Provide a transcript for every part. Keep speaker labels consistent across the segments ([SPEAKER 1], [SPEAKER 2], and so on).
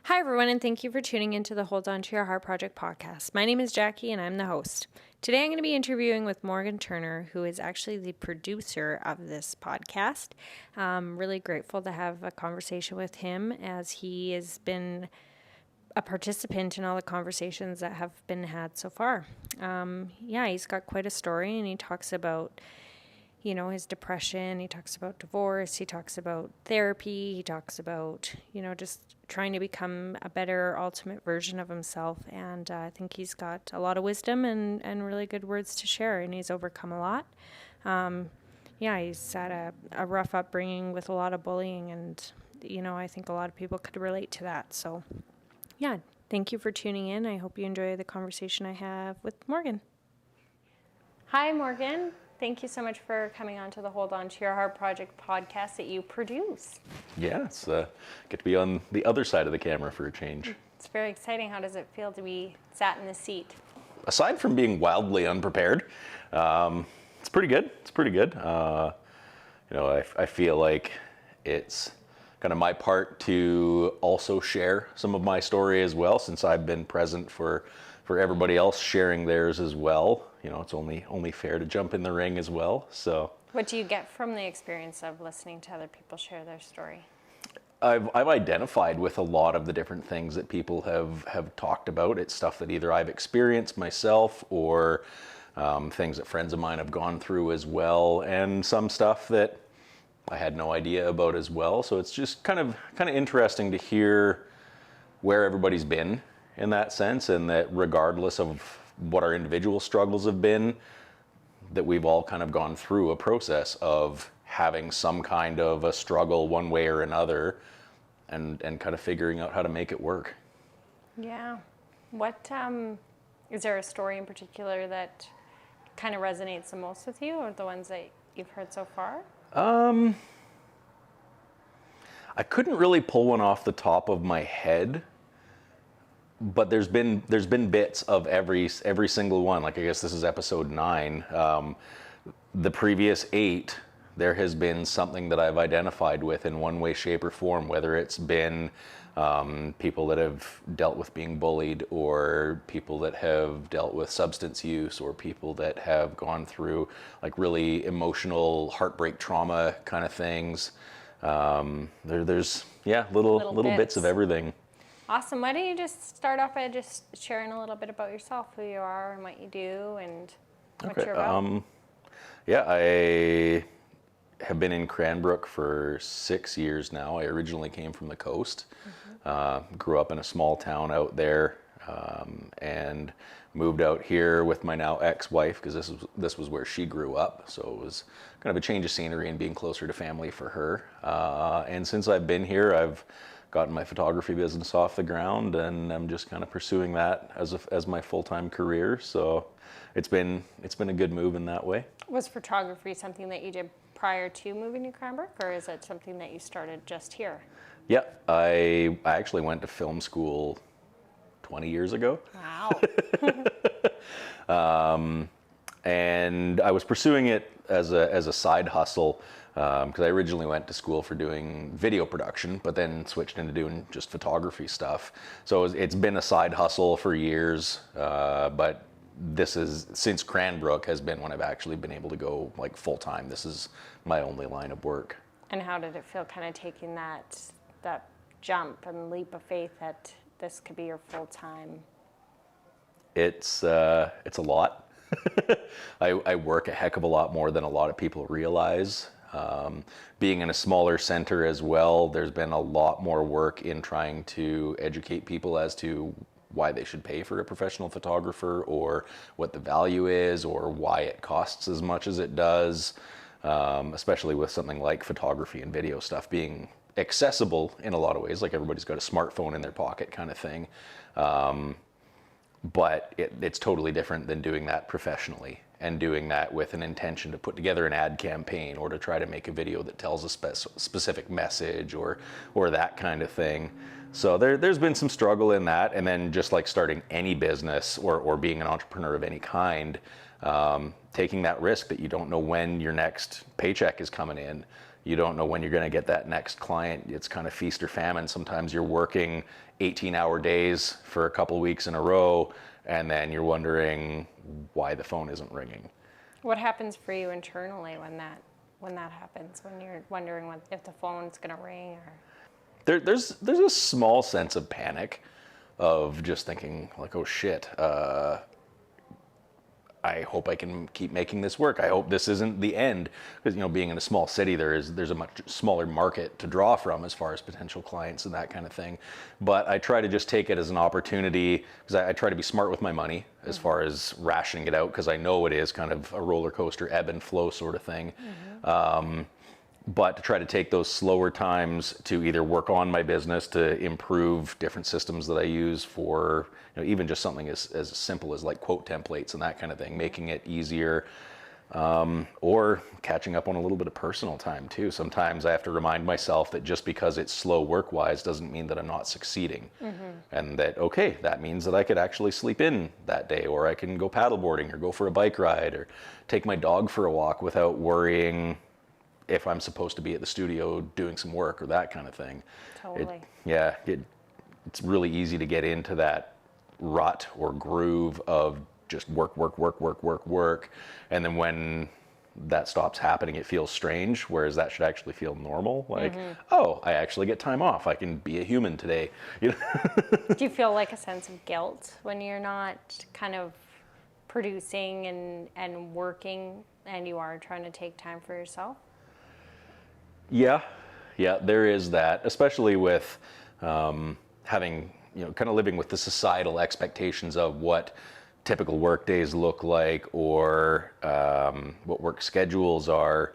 [SPEAKER 1] Hi, everyone, and thank you for tuning into the Hold On to Your Heart Project podcast. My name is Jackie, and I'm the host. Today, I'm going to be interviewing with Morgan Turner, who is actually the producer of this podcast. I'm really grateful to have a conversation with him, as he has been a participant in all the conversations that have been had so far. He's got quite a story, and he talks about his depression, he talks about divorce, he talks about therapy, he talks about, just trying to become a better ultimate version of himself. And I think he's got a lot of wisdom and really good words to share, and he's overcome a lot. He's had a rough upbringing with a lot of bullying, and, I think a lot of people could relate to that. So, thank you for tuning in. I hope you enjoy the conversation I have with Morgan. Hi, Morgan. Thank you so much for coming on to the Hold On to Your Heart Project podcast that you produce.
[SPEAKER 2] Yeah, it's get to be on the other side of the camera for a change.
[SPEAKER 1] It's very exciting. How does it feel to be sat in the seat?
[SPEAKER 2] Aside from being wildly unprepared, it's pretty good. It's pretty good. I feel like it's kind of my part to also share some of my story as well, since I've been present for everybody else sharing theirs as well. It's only fair to jump in the ring as well. So,
[SPEAKER 1] what do you get from the experience of listening to other people share their story?
[SPEAKER 2] I've identified with a lot of the different things that people have talked about. It's stuff that either I've experienced myself or things that friends of mine have gone through as well, and some stuff that I had no idea about as well. So it's just kind of interesting to hear where everybody's been in that sense, and that regardless of what our individual struggles have been, that we've all kind of gone through a process of having some kind of a struggle one way or another, and kind of figuring out how to make it work.
[SPEAKER 1] Yeah. What is there a story in particular that kind of resonates the most with you, or the ones that you've heard so far?
[SPEAKER 2] I couldn't really pull one off the top of my head, but there's been bits of every single one. Like, I guess this is episode 9. The previous 8, there has been something that I've identified with in one way, shape, or form, whether it's been people that have dealt with being bullied, or people that have dealt with substance use, or people that have gone through like really emotional heartbreak trauma kind of things. There's little bits of everything.
[SPEAKER 1] Awesome. Why don't you just start off by just sharing a little bit about yourself, who you are and what you do and what you're about?
[SPEAKER 2] I have been in Cranbrook for 6 years now. I originally came from the coast, grew up in a small town out there, and moved out here with my now ex-wife, because this was where she grew up. So it was kind of a change of scenery and being closer to family for her. And since I've been here, I've gotten my photography business off the ground, and I'm just kind of pursuing that as my full-time career. So it's been a good move in that way.
[SPEAKER 1] Was photography something that you did prior to moving to Cranbrook, or is it something that you started just here?
[SPEAKER 2] Yeah, I actually went to film school 20 years ago.
[SPEAKER 1] Wow.
[SPEAKER 2] And I was pursuing it as a side hustle, because I originally went to school for doing video production, but then switched into doing just photography stuff. So it's been a side hustle for years, but since Cranbrook has been when I've actually been able to go like full time. This is my only line of work.
[SPEAKER 1] And how did it feel kind of taking that jump and leap of faith that this could be your full time?
[SPEAKER 2] It's a lot. I work a heck of a lot more than a lot of people realize. Being in a smaller center as well, there's been a lot more work in trying to educate people as to why they should pay for a professional photographer, or what the value is, or why it costs as much as it does, especially with something like photography and video stuff being accessible in a lot of ways. Like, everybody's got a smartphone in their pocket kind of thing. But it's totally different than doing that professionally, and doing that with an intention to put together an ad campaign, or to try to make a video that tells a specific message, or that kind of thing. So there's been some struggle in that. And then just like starting any business, or being an entrepreneur of any kind, taking that risk that you don't know when your next paycheck is coming in. You don't know when you're going to get that next client. It's kind of feast or famine. Sometimes you're working 18-hour days for a couple of weeks in a row, and then you're wondering why the phone isn't ringing.
[SPEAKER 1] What happens for you internally when that happens? When you're wondering if the phone's going to ring, or
[SPEAKER 2] There's a small sense of panic, of just thinking like, oh shit. I hope I can keep making this work. I hope this isn't the end, because being in a small city, there's a much smaller market to draw from as far as potential clients and that kind of thing. But I try to just take it as an opportunity, because I try to be smart with my money as far as rationing it out, because I know it is kind of a roller coaster, ebb and flow sort of thing. But to try to take those slower times to either work on my business, to improve different systems that I use for, even just something as simple as like quote templates and that kind of thing, making it easier, or catching up on a little bit of personal time too. Sometimes I have to remind myself that just because it's slow work-wise doesn't mean that I'm not succeeding. And that, okay, that means that I could actually sleep in that day, or I can go paddleboarding or go for a bike ride or take my dog for a walk without worrying if I'm supposed to be at the studio doing some work or that kind of thing.
[SPEAKER 1] totally.
[SPEAKER 2] It's really easy to get into that rut or groove of just work. And then when that stops happening, it feels strange, whereas that should actually feel normal. Like, oh, I actually get time off. I can be a human today.
[SPEAKER 1] Do you feel like a sense of guilt when you're not kind of producing and working, and you are trying to take time for yourself?
[SPEAKER 2] Yeah, there is that, especially with having, kind of living with the societal expectations of what typical work days look like, or what work schedules are.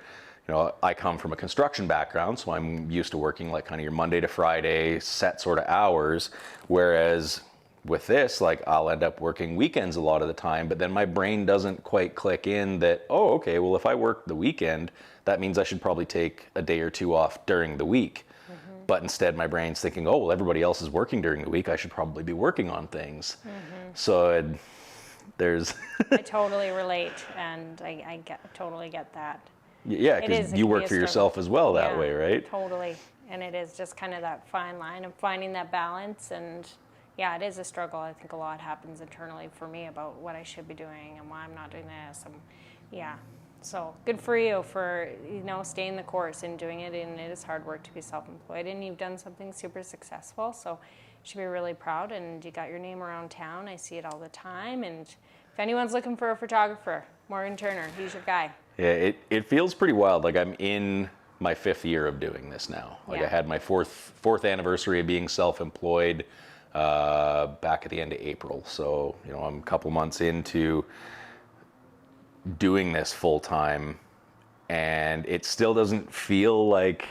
[SPEAKER 2] I come from a construction background, so I'm used to working like kind of your Monday to Friday set sort of hours, whereas with this, like, I'll end up working weekends a lot of the time, but then my brain doesn't quite click in that, oh, okay, well, if I work the weekend, that means I should probably take a day or two off during the week. But instead, my brain's thinking, oh, well, everybody else is working during the week. I should probably be working on things. So there's...
[SPEAKER 1] I totally relate, and I totally get that.
[SPEAKER 2] Yeah, because you work for yourself as well that way, right?
[SPEAKER 1] Totally. And it is just kind of that fine line of finding that balance. And yeah, it is a struggle. I think a lot happens internally for me about what I should be doing and why I'm not doing this. Yeah. So good for you for, staying the course and doing it. And it is hard work to be self-employed. And you've done something super successful. So you should be really proud. And you got your name around town. I see it all the time. And if anyone's looking for a photographer, Morgan Turner, he's your guy.
[SPEAKER 2] Yeah, it feels pretty wild. Like, I'm in my 5th year of doing this now. Like, I had my fourth anniversary of being self-employed back at the end of April. So, I'm a couple months into doing this full time, and it still doesn't feel like,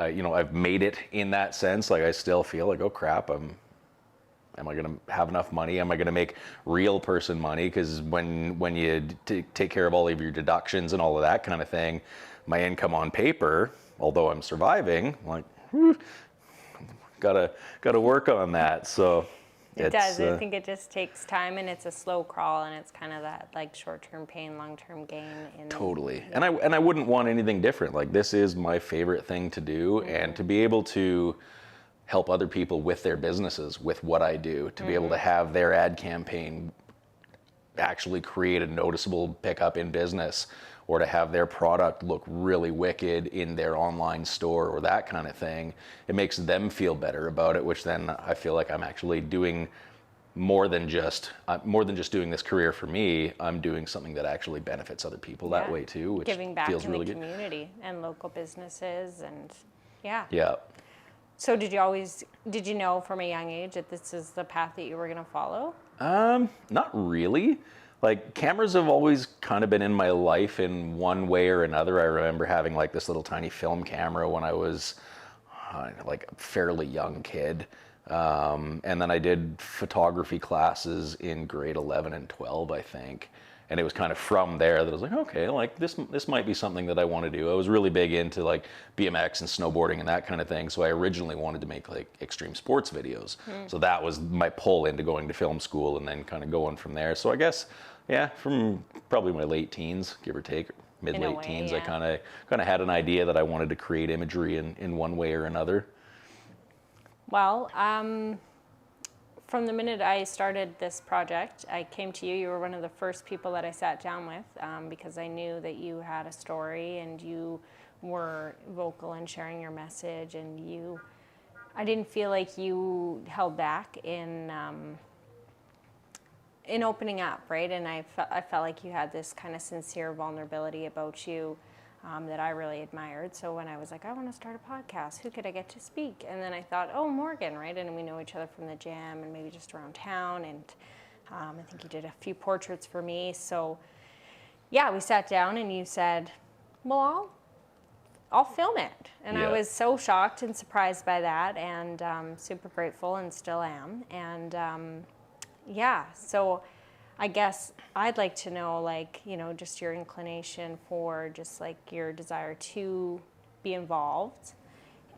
[SPEAKER 2] I've made it in that sense. Like, I still feel like, oh crap, am I going to have enough money? Am I going to make real person money? Because when you take care of all of your deductions and all of that kind of thing, my income on paper, although I'm surviving, like, gotta work on that. So
[SPEAKER 1] it does. I think it just takes time, and it's a slow crawl, and it's kind of that like short-term pain, long-term gain.
[SPEAKER 2] Totally. And I wouldn't want anything different. Like, this is my favorite thing to do, and to be able to help other people with their businesses, with what I do, to be able to have their ad campaign actually create a noticeable pickup in business, or to have their product look really wicked in their online store or that kind of thing. It makes them feel better about it, which then I feel like I'm actually doing more than just doing this career for me. I'm doing something that actually benefits other people that way too, which
[SPEAKER 1] giving back
[SPEAKER 2] feels
[SPEAKER 1] to
[SPEAKER 2] really
[SPEAKER 1] the
[SPEAKER 2] good.
[SPEAKER 1] community and local businesses, and yeah. So did you know from a young age that this is the path that you were going to follow?
[SPEAKER 2] Not really. Like, cameras have always kind of been in my life in one way or another. I remember having like this little tiny film camera when I was like a fairly young kid. And then I did photography classes in grade 11 and 12, I think. And it was kind of from there that I was like, okay, like this might be something that I want to do. I was really big into like BMX and snowboarding and that kind of thing. So I originally wanted to make like extreme sports videos. So that was my pull into going to film school, and then kind of going from there. So I guess, yeah, from probably my late teens, give or take, mid
[SPEAKER 1] In a
[SPEAKER 2] late
[SPEAKER 1] way,
[SPEAKER 2] teens, I
[SPEAKER 1] yeah.
[SPEAKER 2] kind of had an idea that I wanted to create imagery in one way or another.
[SPEAKER 1] Well, from the minute I started this project, I came to you. You were one of the first people that I sat down with because I knew that you had a story and you were vocal in sharing your message, and I didn't feel like you held back in opening up, right? And I felt like you had this kind of sincere vulnerability about you that I really admired. So when I was like, I want to start a podcast, who could I get to speak? And then I thought, oh, Morgan, right? And we know each other from the gym and maybe just around town. And I think you did a few portraits for me. So yeah, we sat down and you said, well, I'll film it. And I
[SPEAKER 2] Yeah.
[SPEAKER 1] was so shocked and surprised by that, and super grateful, and still am. And yeah, so I guess I'd like to know, like, just your inclination for just like your desire to be involved.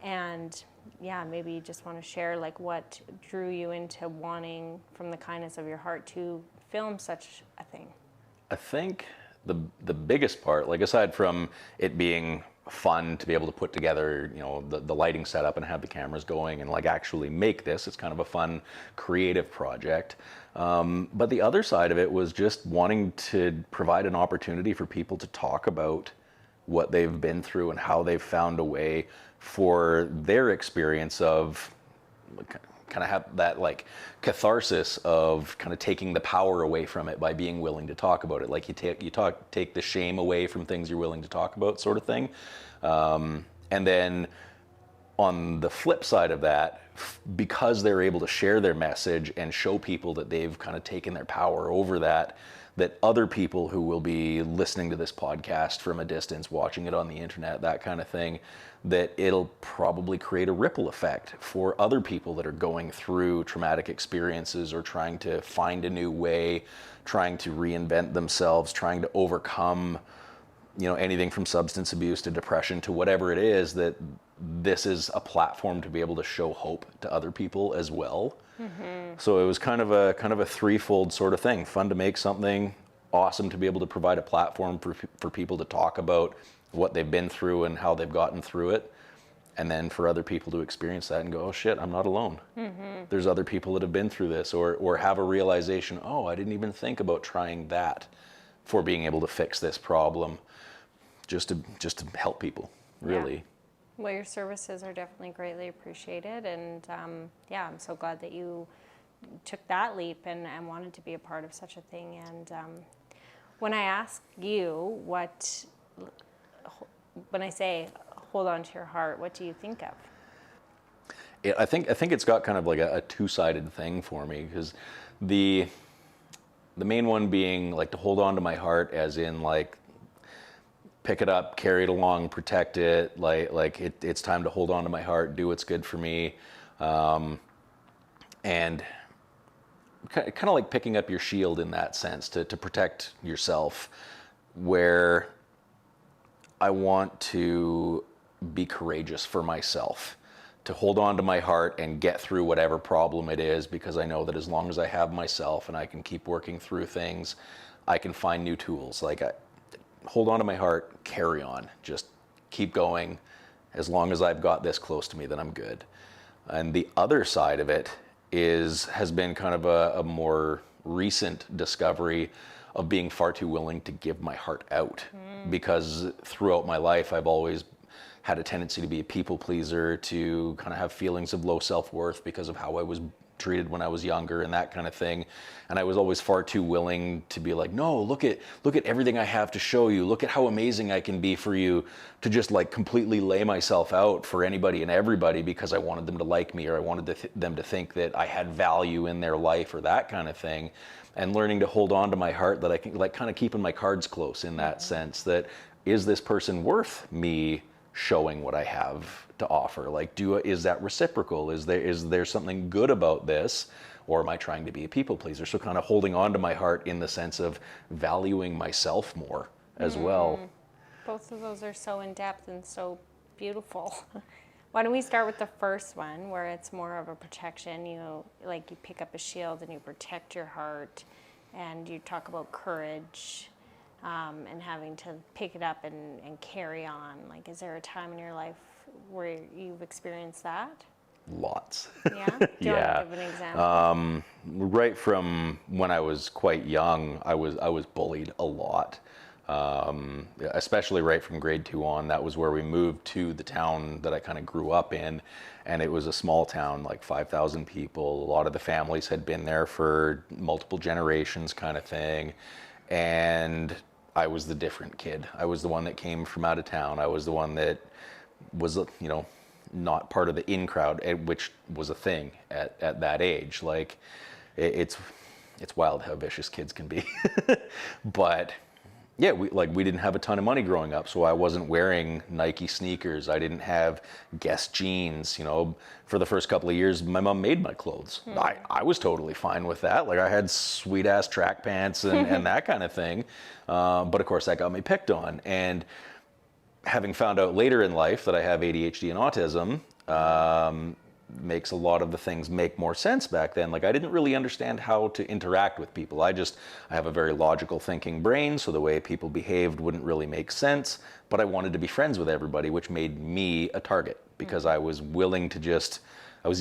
[SPEAKER 1] And yeah, maybe you just want to share like what drew you into wanting, from the kindness of your heart, to film such a thing.
[SPEAKER 2] I think the biggest part, like aside from it being fun to be able to put together, the lighting setup and have the cameras going and like actually make this, it's kind of a fun creative project. But the other side of it was just wanting to provide an opportunity for people to talk about what they've been through and how they've found a way for their experience of kind of have that like catharsis of kind of taking the power away from it by being willing to talk about it. Like take the shame away from things you're willing to talk about, sort of thing. And then on the flip side of that, because they're able to share their message and show people that they've kind of taken their power over that other people who will be listening to this podcast from a distance, watching it on the internet, that kind of thing, that it'll probably create a ripple effect for other people that are going through traumatic experiences or trying to find a new way, trying to reinvent themselves, trying to overcome anything from substance abuse to depression to whatever it is, that this is a platform to be able to show hope to other people as well. So it was kind of a threefold sort of thing. Fun to make something, awesome to be able to provide a platform for people to talk about what they've been through and how they've gotten through it. And then for other people to experience that and go, oh shit, I'm not alone. There's other people that have been through this, or have a realization, oh, I didn't even think about trying that for being able to fix this problem. Just to help people, really.
[SPEAKER 1] Yeah. Well, your services are definitely greatly appreciated, and yeah, I'm so glad that you took that leap and wanted to be a part of such a thing. And when I ask you when I say hold on to your heart, what do you think of?
[SPEAKER 2] I think it's got kind of like a two-sided thing for me, because the main one being like to hold on to my heart, as in like pick it up, carry it along, protect it. It's time to hold on to my heart, do what's good for me, and kind of like picking up your shield in that sense to protect yourself. Where I want to be courageous for myself, to hold on to my heart and get through whatever problem it is, because I know that as long as I have myself and I can keep working through things, I can find new tools. Hold on to my heart, carry on, just keep going. As long as I've got this close to me, then I'm good. And the other side of it has been kind of a more recent discovery of being far too willing to give my heart out. Because throughout my life, I've always had a tendency to be a people pleaser, to kind of have feelings of low self-worth because of how I was treated when I was younger and that kind of thing. And I was always far too willing to be like, no, look at everything I have to show you. Look at how amazing I can be for you, to just like completely lay myself out for anybody and everybody because I wanted them to like me, or I wanted them to think that I had value in their life, or that kind of thing. And learning to hold on to my heart, that I can like kind of keeping my cards close in that sense, that is this person worth me showing what I have to offer? Like, is that reciprocal? Is there something good about this? Or am I trying to be a people pleaser? So kind of holding on to my heart in the sense of valuing myself more as well.
[SPEAKER 1] Both of those are so in depth and so beautiful. Why don't we start with the first one, where it's more of a protection? You pick up a shield and you protect your heart, and you talk about courage. and having to pick it up and carry on. Like, is there a time in your life where you've experienced that?
[SPEAKER 2] Lots.
[SPEAKER 1] Yeah? Do you want to give an example?
[SPEAKER 2] Right from when I was quite young, I was bullied a lot. Especially right from grade 2 on. That was where we moved to the town that I kind of grew up in, and it was a small town, like 5,000 people. A lot of the families had been there for multiple generations, kind of thing, and I was the different kid. I was the one that came from out of town. I was the one that was, not part of the in crowd, which was a thing at that age. Like, it's wild how vicious kids can be. But yeah, we didn't have a ton of money growing up, so I wasn't wearing Nike sneakers. I didn't have Guess jeans. For the first couple of years, my mom made my clothes. I was totally fine with that. Like, I had sweet ass track pants and that kind of thing. But of course, that got me picked on. And having found out later in life that I have ADHD and autism, makes a lot of the things make more sense back then. Like, I didn't really understand how to interact with people. I have a very logical thinking brain, so the way people behaved wouldn't really make sense, but I wanted to be friends with everybody, which made me a target because I was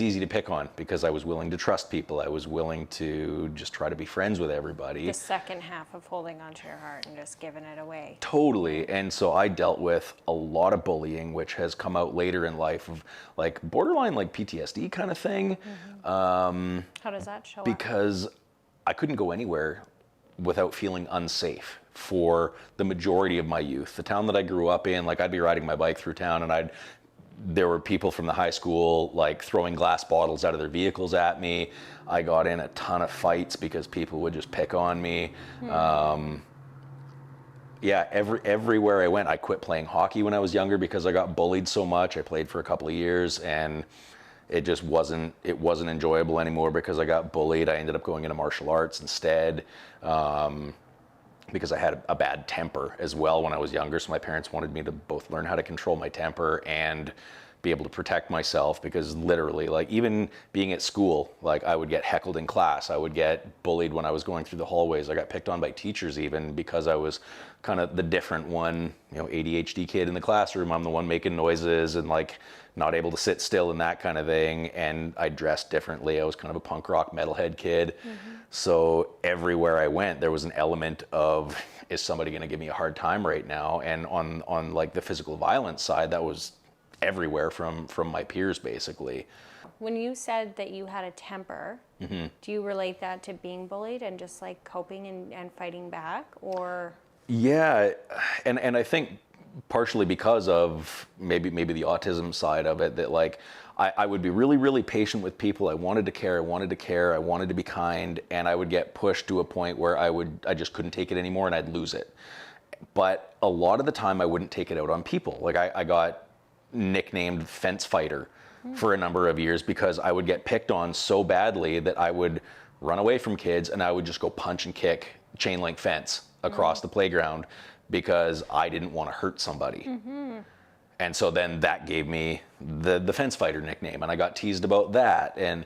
[SPEAKER 2] easy to pick on because I was willing to trust people. I was willing to just try to be friends with everybody.
[SPEAKER 1] The second half of holding onto your heart and just giving it away.
[SPEAKER 2] Totally. And so I dealt with a lot of bullying, which has come out later in life, of like borderline like PTSD kind of thing.
[SPEAKER 1] How does that show up?
[SPEAKER 2] Because I couldn't go anywhere without feeling unsafe for the majority of my youth. The town that I grew up in, like, I'd be riding my bike through town and there were people from the high school like throwing glass bottles out of their vehicles at me. I got in a ton of fights because people would just pick on me. Everywhere I went. I quit playing hockey when I was younger because I got bullied so much. I played for a couple of years and it just wasn't enjoyable anymore because I got bullied. I ended up going into martial arts instead. Because I had a bad temper as well when I was younger. So my parents wanted me to both learn how to control my temper and be able to protect myself, because literally, like, even being at school, like, I would get heckled in class. I would get bullied when I was going through the hallways. I got picked on by teachers even because I was kind of the different one, ADHD kid in the classroom. I'm the one making noises and like not able to sit still and that kind of thing. And I dressed differently. I was kind of a punk rock metalhead kid. So everywhere I went, there was an element of, is somebody going to give me a hard time right now? And on like the physical violence side, that was everywhere from my peers, basically.
[SPEAKER 1] When you said that you had a temper, do you relate that to being bullied and just like coping and fighting back, or?
[SPEAKER 2] Yeah, and I think partially because of maybe the autism side of it, that like I would be really, really patient with people. I wanted to care, I wanted to be kind, and I would get pushed to a point where I just couldn't take it anymore and I'd lose it. But a lot of the time I wouldn't take it out on people. Like, I got nicknamed fence fighter for a number of years because I would get picked on so badly that I would run away from kids and I would just go punch and kick chain link fence across the playground because I didn't want to hurt somebody. And so then that gave me the fence fighter nickname, and I got teased about that. And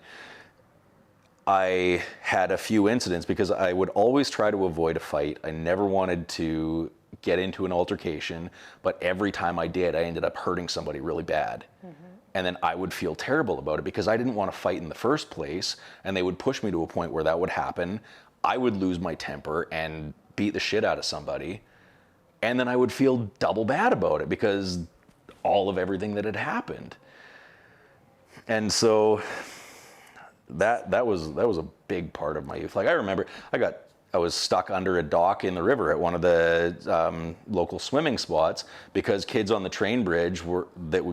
[SPEAKER 2] I had a few incidents because I would always try to avoid a fight. I never wanted to get into an altercation, but every time I did, I ended up hurting somebody really bad. And then I would feel terrible about it because I didn't want to fight in the first place, and they would push me to a point where that would happen. I would lose my temper and beat the shit out of somebody, and then I would feel double bad about it because all of everything that had happened. And so that was a big part of my youth. Like, I remember I was stuck under a dock in the river at one of the local swimming spots because kids on the train bridge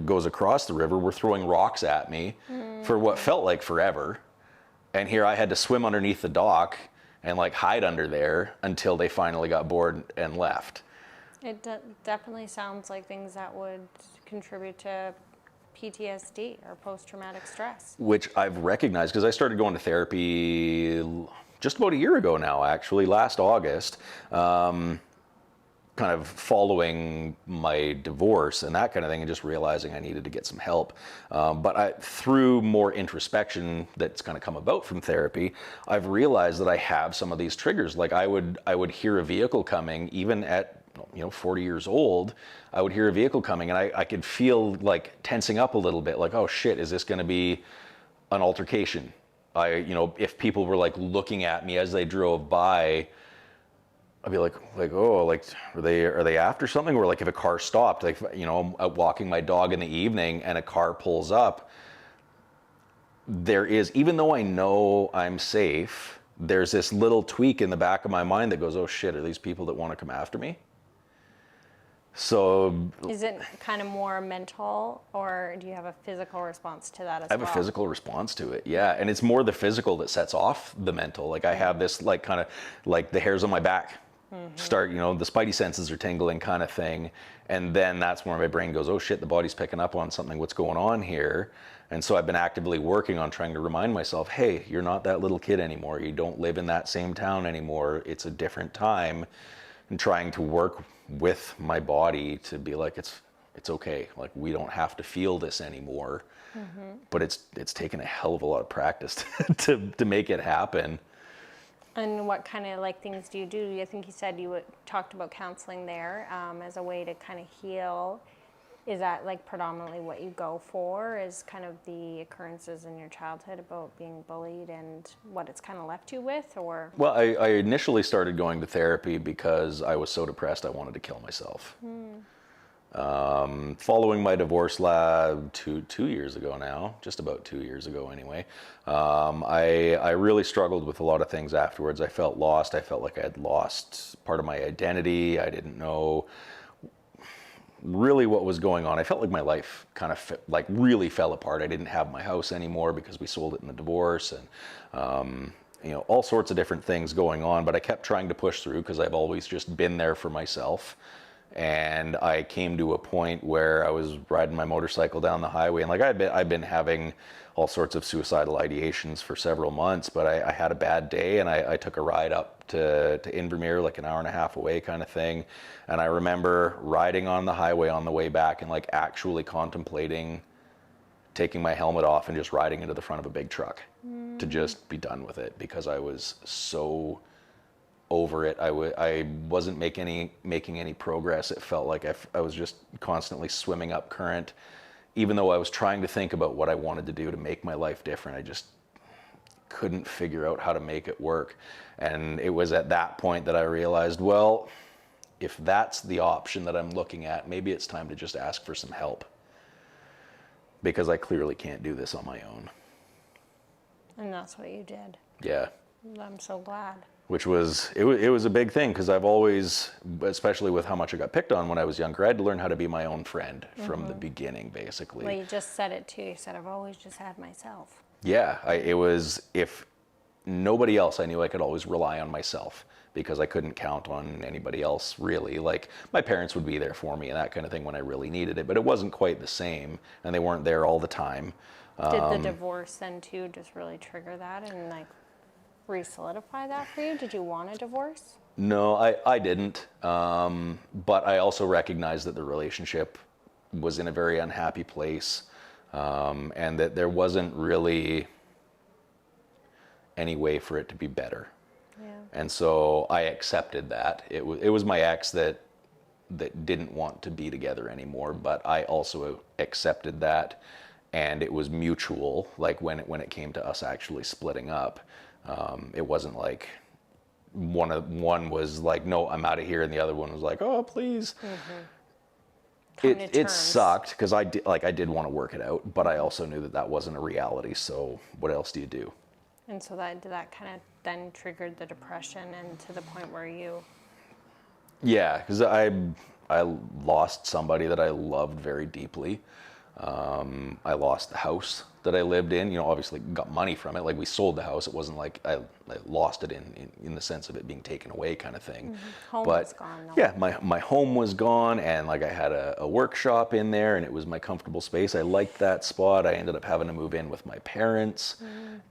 [SPEAKER 2] goes across the river were throwing rocks at me for what felt like forever. And here I had to swim underneath the dock and like hide under there until they finally got bored and left.
[SPEAKER 1] It definitely sounds like things that would contribute to PTSD or post-traumatic stress.
[SPEAKER 2] Which I've recognized because I started going to therapy just about a year ago now, actually, last August. kind of following my divorce and that kind of thing, and just realizing I needed to get some help. But through more introspection that's kind of come about from therapy, I've realized that I have some of these triggers. Like I would hear a vehicle coming, even at 40 years old. I would hear a vehicle coming, and I could feel like tensing up a little bit, like, oh shit, is this going to be an altercation? If people were like looking at me as they drove by, I'd be like, oh, like, are they after something? Or like if a car stopped, like, I'm out walking my dog in the evening and a car pulls up, even though I know I'm safe, there's this little tweak in the back of my mind that goes, oh shit, are these people that want to come after me? So
[SPEAKER 1] is it kind of more mental, or do you have a physical response to that as well?
[SPEAKER 2] I have a physical response to it, yeah. And it's more the physical that sets off the mental. Like I have this like kind of like the hairs on my back start, the spidey senses are tingling kind of thing. And then that's where my brain goes, oh shit, the body's picking up on something, what's going on here? And so I've been actively working on trying to remind myself, hey, you're not that little kid anymore. You don't live in that same town anymore. It's a different time. And trying to work with my body to be like, it's okay. Like we don't have to feel this anymore. But it's taken a hell of a lot of practice to make it happen.
[SPEAKER 1] And what kind of like things do you do? I think you said you talked about counseling there as a way to kind of heal. Is that like predominantly what you go for, is kind of the occurrences in your childhood about being bullied and what it's kind of left you with, or?
[SPEAKER 2] Well, I initially started going to therapy because I was so depressed I wanted to kill myself. Following my divorce two years ago now, just about 2 years ago anyway, I really struggled with a lot of things afterwards. I felt lost. I felt like I had lost part of my identity. I didn't know really what was going on. I felt like my life kind of really fell apart. I didn't have my house anymore because we sold it in the divorce, and all sorts of different things going on. But I kept trying to push through because I've always just been there for myself. And I came to a point where I was riding my motorcycle down the highway, and like I've been having all sorts of suicidal ideations for several months, but I had a bad day, and I took a ride up to Invermere, like an hour and a half away kind of thing. And I remember riding on the highway on the way back and like actually contemplating taking my helmet off and just riding into the front of a big truck to just be done with it, because I was so over it. I wasn't making any progress. It felt like I was just constantly swimming up current. Even though I was trying to think about what I wanted to do to make my life different, I just couldn't figure out how to make it work. And it was at that point that I realized, well, if that's the option that I'm looking at, maybe it's time to just ask for some help, because I clearly can't do this on my own.
[SPEAKER 1] And that's what you did.
[SPEAKER 2] Yeah.
[SPEAKER 1] I'm so glad.
[SPEAKER 2] Which was, it was a big thing, because I've always, especially with how much I got picked on when I was younger, I had to learn how to be my own friend from the beginning, basically.
[SPEAKER 1] Well, you just said it too. You said, I've always just had myself.
[SPEAKER 2] Yeah, if nobody else, I knew I could always rely on myself, because I couldn't count on anybody else really. Like my parents would be there for me and that kind of thing when I really needed it, but it wasn't quite the same, and they weren't there all the time.
[SPEAKER 1] Did the divorce then too just really trigger that and like re-solidify that for you? Did you want a divorce?
[SPEAKER 2] No, I didn't. But I also recognized that the relationship was in a very unhappy place, and that there wasn't really any way for it to be better.
[SPEAKER 1] Yeah.
[SPEAKER 2] And so I accepted that. It was my ex that didn't want to be together anymore, but I also accepted that, and it was mutual. Like when it came to us actually splitting up, it wasn't like one was like, no, I'm out of here, and the other one was like, oh, please. It sucked, because I did want to work it out, but I also knew that wasn't a reality. So what else do you do?
[SPEAKER 1] And so that kind of then triggered the depression, and to the point where you...
[SPEAKER 2] Yeah, because I lost somebody that I loved very deeply. I lost the house that I lived in. Obviously got money from it. Like we sold the house. It wasn't like I lost it in the sense of it being taken away kind of thing.
[SPEAKER 1] Home was gone.
[SPEAKER 2] Yeah, my home was gone, and like I had a workshop in there, and it was my comfortable space. I liked that spot. I ended up having to move in with my parents,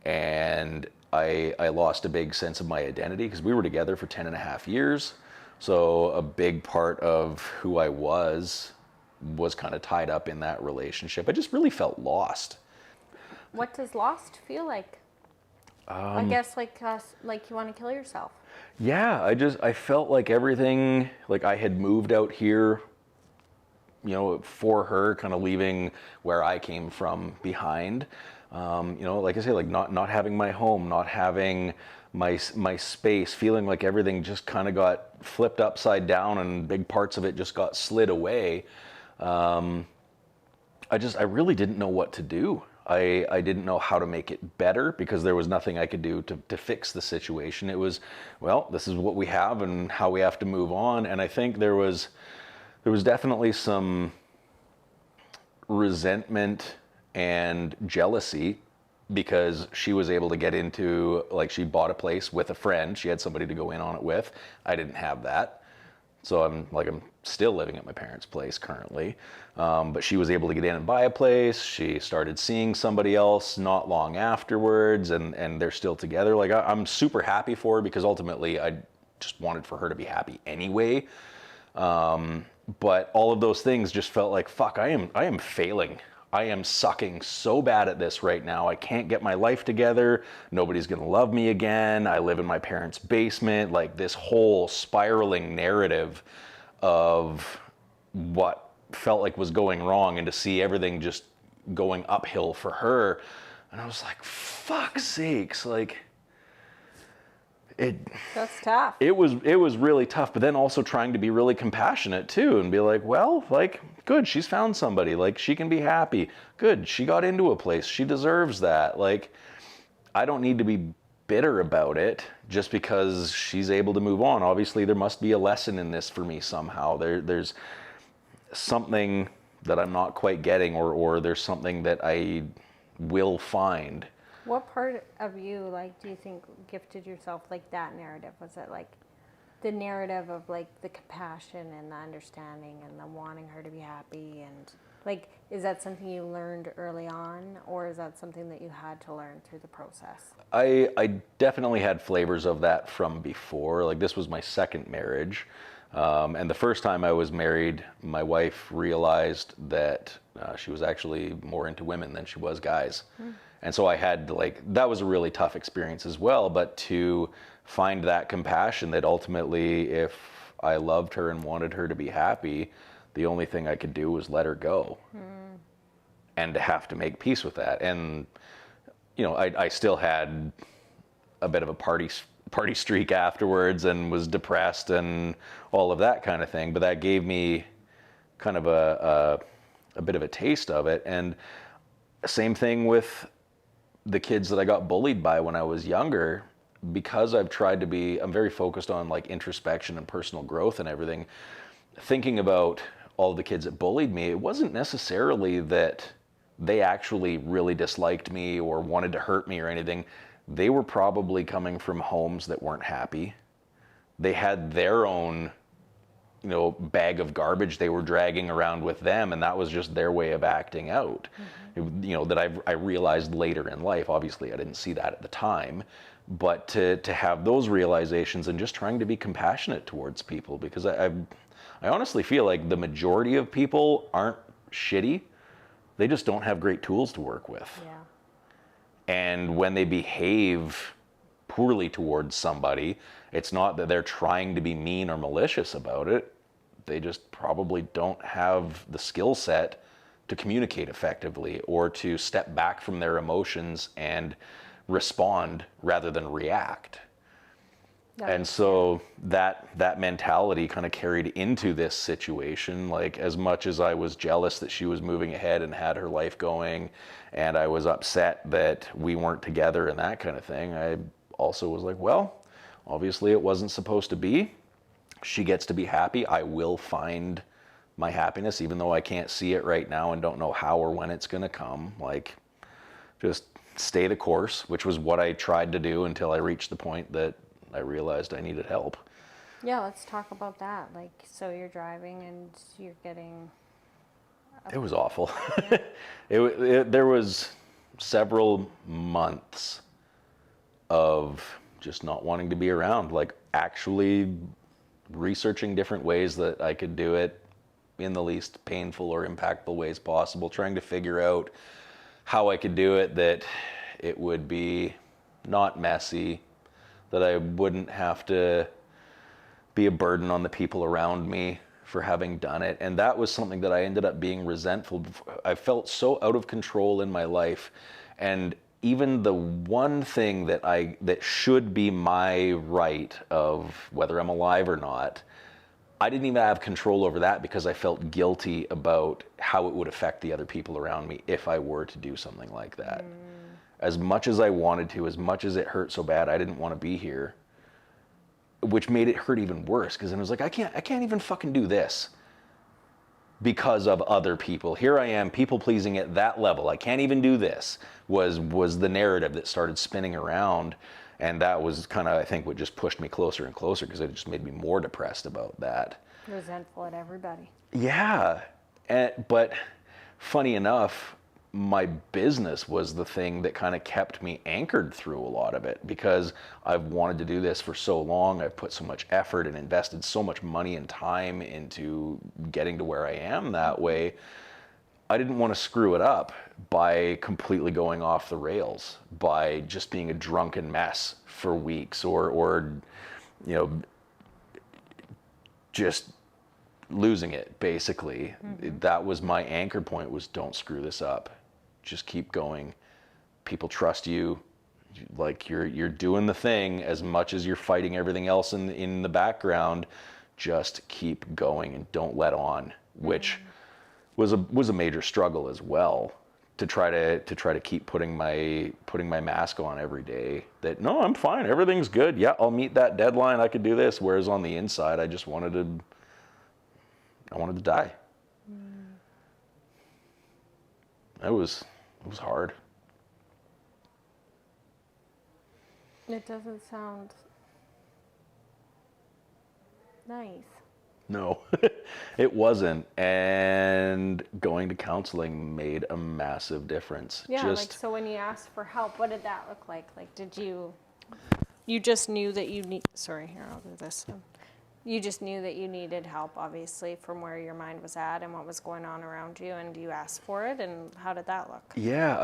[SPEAKER 2] and I lost a big sense of my identity, because we were together for 10 and a half years. So a big part of who I was kind of tied up in that relationship. I just really felt lost.
[SPEAKER 1] What does lost feel like? I guess like like you want to kill yourself.
[SPEAKER 2] Yeah, I felt like everything, like I had moved out here, for her, kind of leaving where I came from behind. Like I say, like not having my home, not having my space, feeling like everything just kind of got flipped upside down and big parts of it just got slid away. I really didn't know what to do. I didn't know how to make it better because there was nothing I could do to fix the situation. It was, well, this is what we have and how we have to move on. And I think there was definitely some resentment and jealousy because she was able to get into, like, she bought a place with a friend. She had somebody to go in on it with. I didn't have that. So I'm still living at my parents' place currently. But she was able to get in and buy a place. She started seeing somebody else not long afterwards, and they're still together. Like, I'm super happy for her because ultimately I just wanted for her to be happy anyway. But all of those things just felt like, fuck, I am failing. I am sucking so bad at this right now. I can't get my life together. Nobody's gonna love me again. I live in my parents' basement. Like, this whole spiraling narrative of what felt like was going wrong, and to see everything just going uphill for her. And I was like, fuck sakes, like, it
[SPEAKER 1] That's tough.
[SPEAKER 2] it was really tough, but then also trying to be really compassionate too and be like, well, like, good, she's found somebody, like, she can be happy. Good, she got into a place, she deserves that. Like, I don't need to be bitter about it just because she's able to move on. Obviously there must be a lesson in this for me somehow. There's something that I'm not quite getting, or there's something that I will find.
[SPEAKER 1] What part of you, like, do you think gifted yourself like that narrative? Was it like the narrative of like the compassion and the understanding and the wanting her to be happy, and like, is that something you learned early on, or is that something that you had to learn through the process?
[SPEAKER 2] I definitely had flavors of that from before. Like, this was my second marriage. And the first time I was married, my wife realized that she was actually more into women than she was guys. And so I had to, like, that was a really tough experience as well. But to find that compassion that ultimately, if I loved her and wanted her to be happy, the only thing I could do was let her go. And to have to make peace with that. And, I still had a bit of a party streak afterwards and was depressed and all of that kind of thing. But that gave me kind of a bit of a taste of it. And same thing with the kids that I got bullied by when I was younger. Because I'm very focused on, like, introspection and personal growth and everything. Thinking about all the kids that bullied me, it wasn't necessarily that they actually really disliked me or wanted to hurt me or anything. They were probably coming from homes that weren't happy. They had their own, bag of garbage they were dragging around with them, and that was just their way of acting out. That I realized later in life. Obviously, I didn't see that at the time, but to have those realizations and just trying to be compassionate towards people, because I honestly feel like the majority of people aren't shitty. They just don't have great tools to work with.
[SPEAKER 1] Yeah.
[SPEAKER 2] And when they behave poorly towards somebody, it's not that they're trying to be mean or malicious about it. They just probably don't have the skill set to communicate effectively, or to step back from their emotions and respond rather than react. And so that mentality kind of carried into this situation. Like, as much as I was jealous that she was moving ahead and had her life going, and I was upset that we weren't together and that kind of thing, I also was like, well, obviously it wasn't supposed to be. She gets to be happy. I will find my happiness, even though I can't see it right now and don't know how or when it's going to come. Like, just stay the course, which was what I tried to do until I reached the point that I realized I needed help.
[SPEAKER 1] Yeah, let's talk about that. Like, so you're driving and you're getting...
[SPEAKER 2] It was awful. There was several months of just not wanting to be around, like, actually researching different ways that I could do it in the least painful or impactful ways possible, trying to figure out how I could do it that it would be not messy, that I wouldn't have to be a burden on the people around me for having done it. And that was something that I ended up being resentful. I felt so out of control in my life. And even the one thing that should be my right of whether I'm alive or not, I didn't even have control over that because I felt guilty about how it would affect the other people around me if I were to do something like that. As much as I wanted to, as much as it hurt so bad, I didn't want to be here, which made it hurt even worse because then I was like, I can't even fucking do this because of other people. Here I am, people pleasing at that level. I can't even do this was the narrative that started spinning around. And that was kind of, I think, what just pushed me closer and closer because it just made me more depressed about that.
[SPEAKER 1] Resentful at everybody.
[SPEAKER 2] Yeah. But funny enough, my business was the thing that kind of kept me anchored through a lot of it because I've wanted to do this for so long. I've put so much effort and invested so much money and time into getting to where I am that way. I didn't want to screw it up by completely going off the rails, by just being a drunken mess for weeks or just losing it, basically. That was my anchor point, was don't screw this up. Just keep going. People trust you. Like you're doing the thing as much as you're fighting everything else in the background. Just keep going and don't let on, which was a major struggle as well, to try to keep putting my mask on every day, that no, I'm fine, everything's good, yeah, I'll meet that deadline, I could do this, whereas on the inside I just wanted to die. It was hard.
[SPEAKER 1] It doesn't sound nice.
[SPEAKER 2] No, it wasn't. And going to counseling made a massive difference.
[SPEAKER 1] Yeah, so when you asked for help, what did that look like? Like, did you just knew that you need, sorry, here, I'll do this. You just knew that you needed help, obviously, from where your mind was at and what was going on around you, and you asked for it, and how did that look?
[SPEAKER 2] Yeah,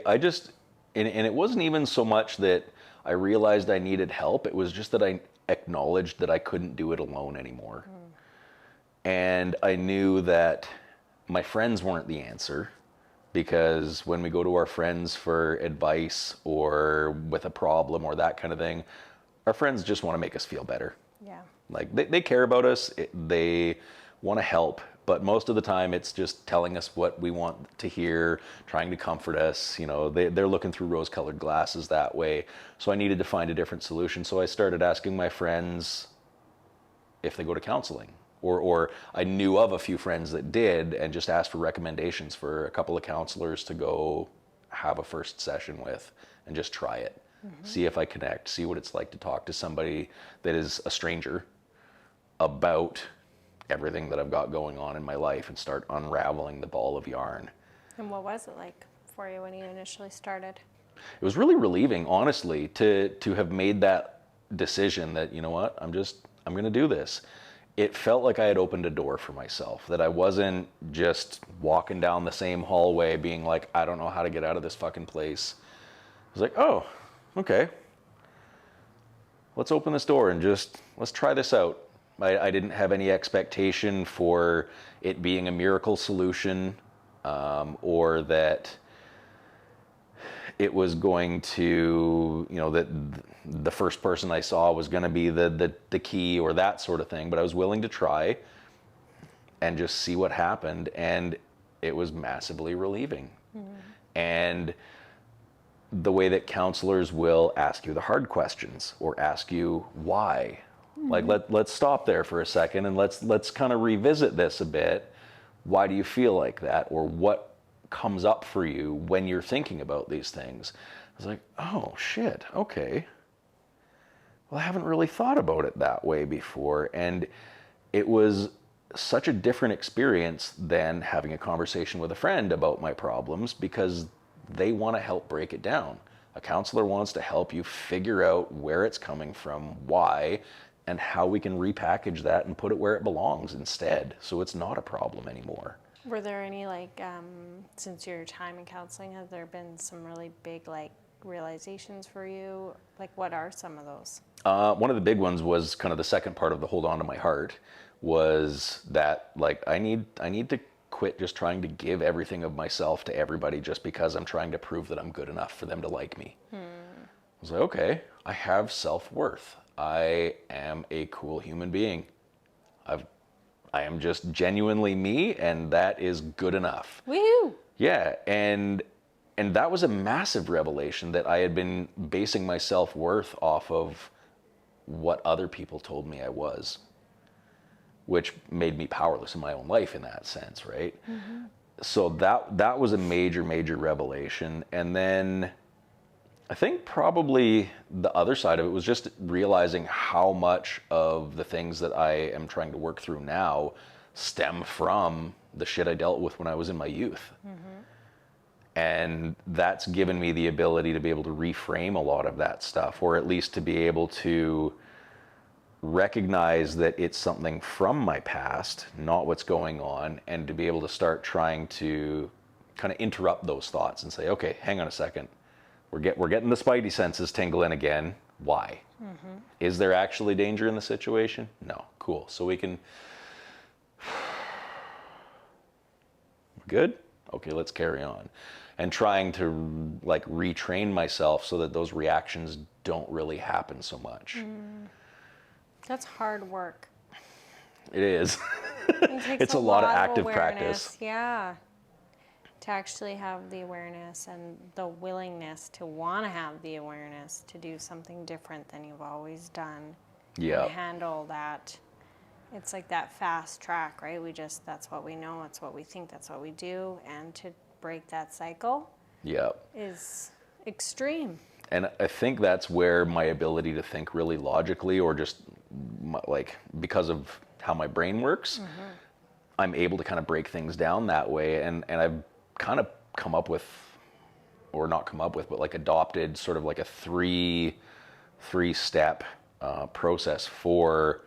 [SPEAKER 2] I just, and it wasn't even so much that I realized I needed help, it was just that I acknowledged that I couldn't do it alone anymore. And I knew that my friends weren't the answer, because when we go to our friends for advice or with a problem or that kind of thing, our friends just want to make us feel better.
[SPEAKER 1] Yeah.
[SPEAKER 2] Like they care about us, they want to help, but most of the time it's just telling us what we want to hear, trying to comfort us. They're looking through rose-colored glasses that way. So I needed to find a different solution. So I started asking my friends if they go to counseling. Or I knew of a few friends that did, and just asked for recommendations for a couple of counselors to go have a first session with and just try it. See if I connect, see what it's like to talk to somebody that is a stranger about everything that I've got going on in my life and start unraveling the ball of yarn. And
[SPEAKER 1] what was it like for you when you initially started?
[SPEAKER 2] It was really relieving, honestly, to have made that decision that, you know what, I'm going to do this. It felt like I had opened a door for myself, that I wasn't just walking down the same hallway being like, I don't know how to get out of this fucking place. I was like, oh, okay. Let's open this door and let's try this out. I didn't have any expectation for it being a miracle solution, or that it was going to, that the first person I saw was going to be the key or that sort of thing. But I was willing to try and just see what happened. And it was massively relieving. And the way that counselors will ask you the hard questions or ask you why. Like, let's stop there for a second and let's kind of revisit this a bit. Why do you feel like that? Or what comes up for you when you're thinking about these things? I was like, oh shit, okay. Well, I haven't really thought about it that way before. And it was such a different experience than having a conversation with a friend about my problems, because they want to help break it down. A counselor wants to help you figure out where it's coming from, why, and how we can repackage that and put it where it belongs instead, so it's not a problem anymore.
[SPEAKER 1] Were there any, like, since your time in counseling, have there been some really big, like, realizations for you? Like, what are some of those?
[SPEAKER 2] One of the big ones was kind of the second part of the hold on to my heart, was that, like, I need to quit just trying to give everything of myself to everybody just because I'm trying to prove that I'm good enough for them to like me. I was like, okay, I have self-worth. I am a cool human being. I am just genuinely me, and that is good enough.
[SPEAKER 1] Woohoo!
[SPEAKER 2] Yeah, and that was a massive revelation, that I had been basing my self-worth off of what other people told me I was, which made me powerless in my own life in that sense, right? So that was a major revelation. And then I think probably the other side of it was just realizing how much of the things that I am trying to work through now stem from the shit I dealt with when I was in my youth. And that's given me the ability to be able to reframe a lot of that stuff, or at least to be able to recognize that it's something from my past, not what's going on, and to be able to start trying to kind of interrupt those thoughts and say, okay, hang on a second. We're getting the spidey senses tingling again. Why? Is there actually danger in the situation? No. Cool. So we can... Good? Okay, let's carry on. And trying to, like, retrain myself so that those reactions don't really happen so much.
[SPEAKER 1] That's hard work.
[SPEAKER 2] It is.
[SPEAKER 1] It takes
[SPEAKER 2] It's a lot of active
[SPEAKER 1] awareness.
[SPEAKER 2] practice.
[SPEAKER 1] Yeah. To actually have the awareness and the willingness to want to have the awareness to do something different than you've always done.
[SPEAKER 2] Yeah.
[SPEAKER 1] And handle that. It's like that fast track, right? That's what we know, that's what we think, that's what we do. And to break that cycle
[SPEAKER 2] Yeah.
[SPEAKER 1] is extreme.
[SPEAKER 2] And I think that's where my ability to think really logically, or just like because of how my brain works, I'm able to kind of break things down that way. And I've kind of come up with, or not come up with, but like adopted sort of like a three-step process for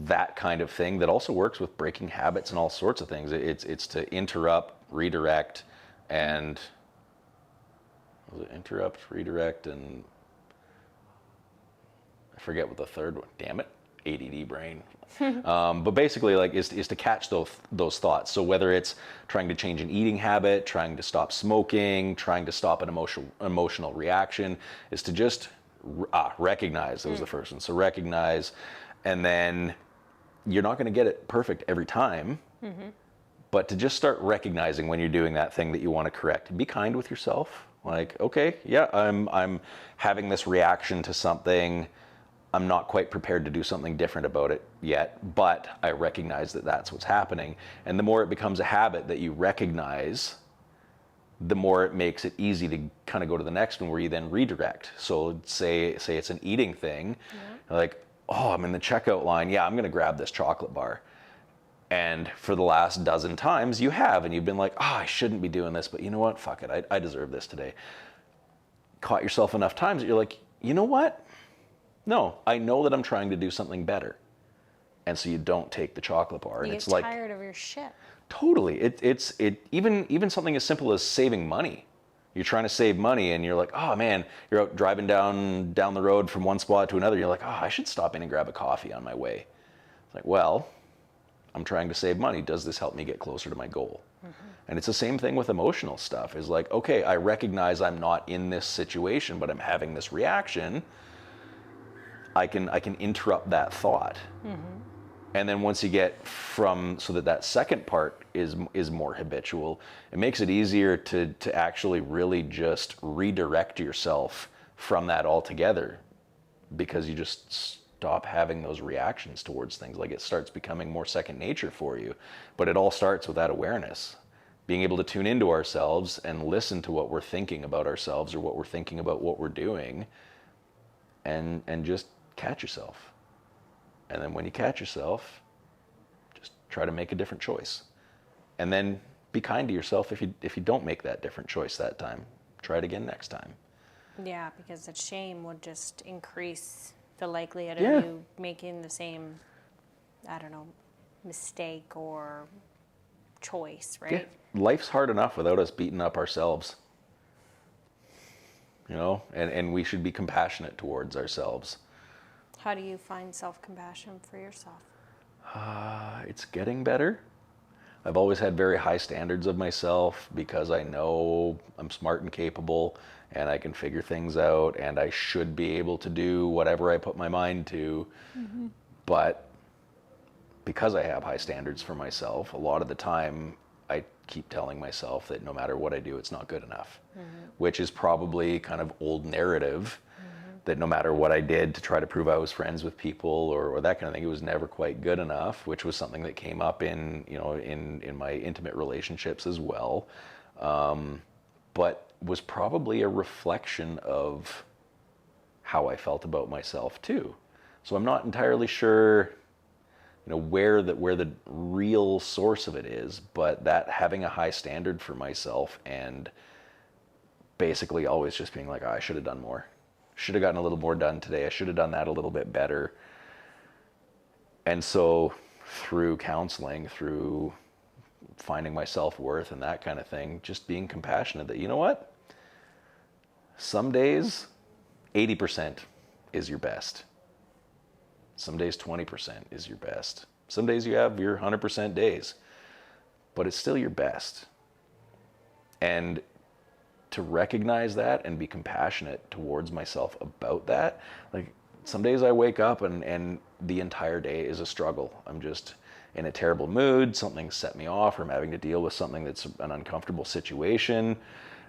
[SPEAKER 2] that kind of thing that also works with breaking habits and all sorts of things. It's to interrupt, redirect, and was it interrupt, redirect, and I forget what the third one. Damn it, ADD brain. But basically, like, is to catch those thoughts. So whether it's trying to change an eating habit, trying to stop smoking, trying to stop an emotional reaction, is to just recognize. That was the first one. So recognize, and then you're not going to get it perfect every time. But to just start recognizing when you're doing that thing that you want to correct. Be kind with yourself. Like, okay, yeah, I'm having this reaction to something. I'm not quite prepared to do something different about it yet, but I recognize that that's what's happening. And the more it becomes a habit that you recognize, the more it makes it easy to kind of go to the next one where you then redirect. So say it's an eating thing, like, oh, I'm in the checkout line. Yeah, I'm going to grab this chocolate bar. And for the last dozen times you have, and you've been like, I shouldn't be doing this, but you know what? Fuck it. I deserve this today. Caught yourself enough times that you're like, you know what? No, I know that I'm trying to do something better. And so you don't take the chocolate bar.
[SPEAKER 1] You
[SPEAKER 2] And it's
[SPEAKER 1] get
[SPEAKER 2] like,
[SPEAKER 1] tired of your shit.
[SPEAKER 2] totally. Even something as simple as saving money. You're trying to save money and you're like, oh man, you're out driving down the road from one spot to another. You're like, oh, I should stop in and grab a coffee on my way. It's like, well, I'm trying to save money. Does this help me get closer to my goal? And it's the same thing with emotional stuff. Is like, okay, I recognize I'm not in this situation, but I'm having this reaction. I can interrupt that thought. And then once you get so that second part is more habitual, it makes it easier to actually really just redirect yourself from that altogether, because you just stop having those reactions towards things. Like, it starts becoming more second nature for you. But it all starts with that awareness, being able to tune into ourselves and listen to what we're thinking about ourselves, or what we're thinking about what we're doing, and just catch yourself. And then when you catch yourself, just try to make a different choice. And then be kind to yourself if you don't make that different choice that time. Try it again next time.
[SPEAKER 1] Yeah, because the shame would just increase the likelihood
[SPEAKER 2] Yeah.
[SPEAKER 1] of you making the same, I don't know, mistake or choice,
[SPEAKER 2] Yeah.
[SPEAKER 1] right?
[SPEAKER 2] Life's hard enough without us beating up ourselves. And we should be compassionate towards ourselves.
[SPEAKER 1] How do you find self-compassion for yourself?
[SPEAKER 2] It's getting better. I've always had very high standards of myself because I know I'm smart and capable and I can figure things out and I should be able to do whatever I put my mind to. But because I have high standards for myself, a lot of the time I keep telling myself that no matter what I do, it's not good enough, which is probably kind of old narrative that no matter what I did to try to prove I was friends with people or that kind of thing, it was never quite good enough, which was something that came up in my intimate relationships as well, but was probably a reflection of how I felt about myself too. So I'm not entirely sure where the real source of it is, but that having a high standard for myself and basically always just being like, oh, I should have done more. Should have gotten a little more done today. I should have done that a little bit better. And so through counseling, through finding my self-worth and that kind of thing, just being compassionate that, you know what? Some days 80% is your best. Some days 20% is your best. Some days you have your 100% days, but it's still your best. And to recognize that and be compassionate towards myself about that, like some days I wake up and the entire day is a struggle. I'm just in a terrible mood, something set me off, or I'm having to deal with something that's an uncomfortable situation.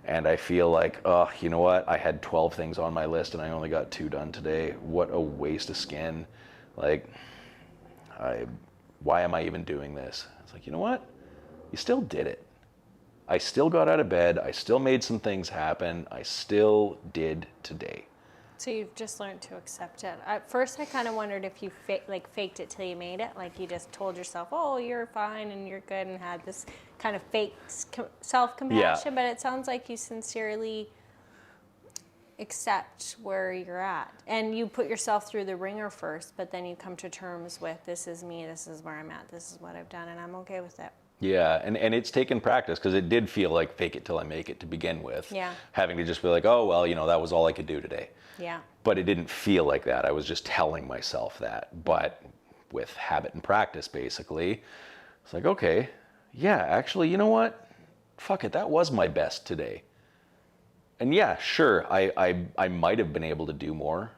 [SPEAKER 2] And I feel like, oh, you know what? I had 12 things on my list and I only got 2 done today. What a waste of skin. Like, why am I even doing this? It's like, you know what? You still did it. I still got out of bed. I still made some things happen. I still did today.
[SPEAKER 1] So you've just learned to accept it. At first, I kind of wondered if you faked it till you made it. Like you just told yourself, oh, you're fine and you're good, and had this kind of fake self-compassion.
[SPEAKER 2] Yeah.
[SPEAKER 1] But it sounds like you sincerely accept where you're at. And you put yourself through the ringer first, but then you come to terms with, this is me, this is where I'm at, this is what I've done, and I'm okay with it.
[SPEAKER 2] Yeah, and it's taken practice because it did feel like fake it till I make it to begin with.
[SPEAKER 1] Yeah.
[SPEAKER 2] Having to just be like, oh, well, that was all I could do today.
[SPEAKER 1] Yeah.
[SPEAKER 2] But it didn't feel like that. I was just telling myself that. But with habit and practice, basically, it's like, okay, yeah, actually, you know what? Fuck it, that was my best today. And yeah, sure, I might have been able to do more,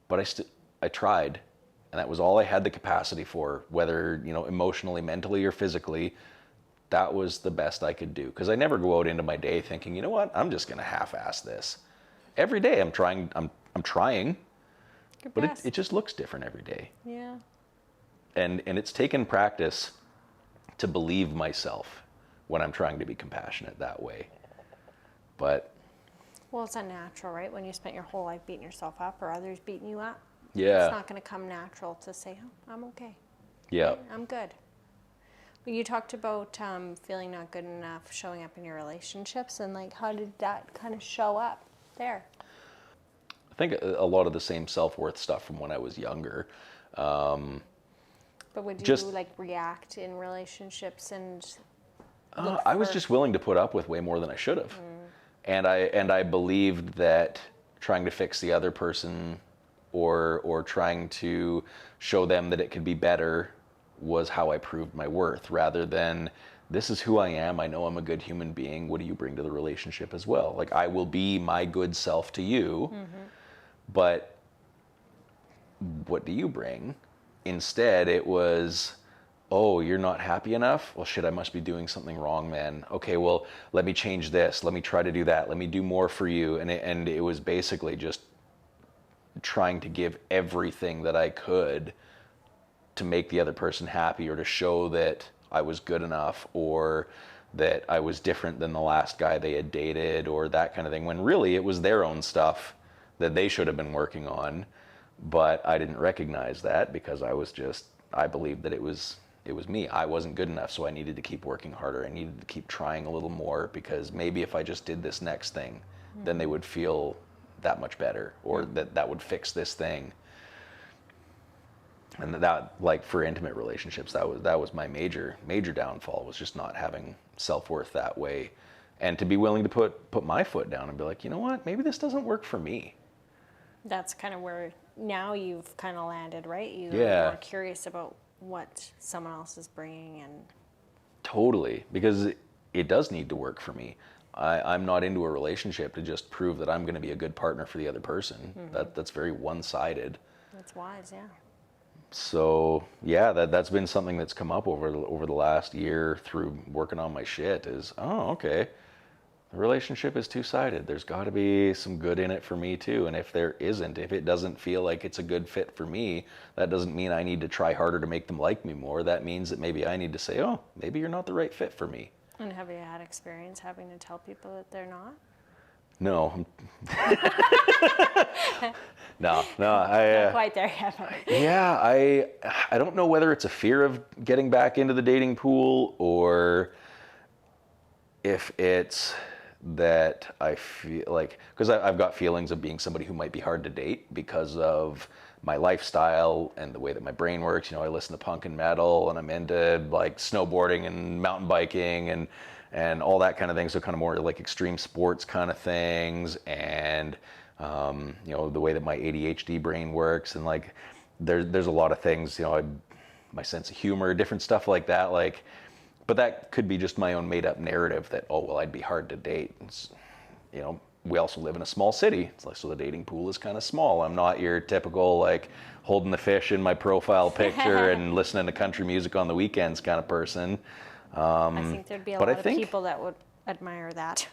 [SPEAKER 2] but I tried, and that was all I had the capacity for, whether, emotionally, mentally, or physically. That was the best I could do. Because I never go out into my day thinking, you know what, I'm just gonna half-ass this. Every day I'm trying, but it just looks different every day.
[SPEAKER 1] Yeah.
[SPEAKER 2] And it's taken practice to believe myself when I'm trying to be compassionate that way. But
[SPEAKER 1] Well, it's unnatural, right? When you spent your whole life beating yourself up or others beating you up.
[SPEAKER 2] yeah,
[SPEAKER 1] It's not going to come natural to say, oh, I'm okay.
[SPEAKER 2] yeah.
[SPEAKER 1] I'm good. Well, you talked about feeling not good enough showing up in your relationships, and like, how did that kind of show up there?
[SPEAKER 2] I think a lot of the same self-worth stuff from when I was younger.
[SPEAKER 1] But would you like react in relationships and
[SPEAKER 2] I was just willing to put up with way more than I should have. And I believed that trying to fix the other person or trying to show them that it could be better was how I proved my worth, rather than, this is who I am, I know I'm a good human being, what do you bring to the relationship as well? Like, I will be my good self to you, but what do you bring? Instead, it was, oh, you're not happy enough? Well, shit, I must be doing something wrong then. Okay, well, let me change this. Let me try to do that. Let me do more for you. And it was basically just trying to give everything that I could to make the other person happy, or to show that I was good enough, or that I was different than the last guy they had dated, or that kind of thing, when really it was their own stuff that they should have been working on. But I didn't recognize that because I believed that it was me. I wasn't good enough, so I needed to keep working harder. I needed to keep trying a little more, because maybe if I just did this next thing, then they would feel that much better, or that would fix this thing. And that, like, for intimate relationships, that was my major downfall, was just not having self-worth that way, and to be willing to put my foot down and be like, you know what, maybe this doesn't work for me.
[SPEAKER 1] That's kind of where now you've kind of landed, right? You're
[SPEAKER 2] Yeah.
[SPEAKER 1] more curious about what someone else is bringing, and
[SPEAKER 2] Totally, because it does need to work for me. I'm not into a relationship to just prove that I'm going to be a good partner for the other person. That's very one-sided.
[SPEAKER 1] that's wise, yeah.
[SPEAKER 2] So yeah, that's been something that's come up over the last year through working on my shit. Is, oh, okay, the relationship is two-sided. There's got to be some good in it for me too. And if there isn't, if it doesn't feel like it's a good fit for me, that doesn't mean I need to try harder to make them like me more. That means that maybe I need to say, oh, maybe you're not the right fit for me.
[SPEAKER 1] And have you had experience having to tell people that they're not?
[SPEAKER 2] No. No,
[SPEAKER 1] Not
[SPEAKER 2] I
[SPEAKER 1] quite there yet.
[SPEAKER 2] yeah, I don't know whether it's a fear of getting back into the dating pool, or if it's that I feel like, because I've got feelings of being somebody who might be hard to date because of my lifestyle and the way that my brain works. You know, I listen to punk and metal, and I'm into like snowboarding and mountain biking and all that kind of thing. So kind of more like extreme sports kind of things, and you know, the way that my ADHD brain works, and like there's a lot of things. You know, my sense of humor, different stuff like that. Like, but that could be just my own made up narrative that, oh, well, I'd be hard to date. You know, we also live in a small city. It's like, so the dating pool is kind of small. I'm not your typical, like, holding the fish in my profile picture and listening to country music on the weekends kind of person.
[SPEAKER 1] I think there'd be a
[SPEAKER 2] but
[SPEAKER 1] lot
[SPEAKER 2] I
[SPEAKER 1] of
[SPEAKER 2] think-
[SPEAKER 1] people that would admire that.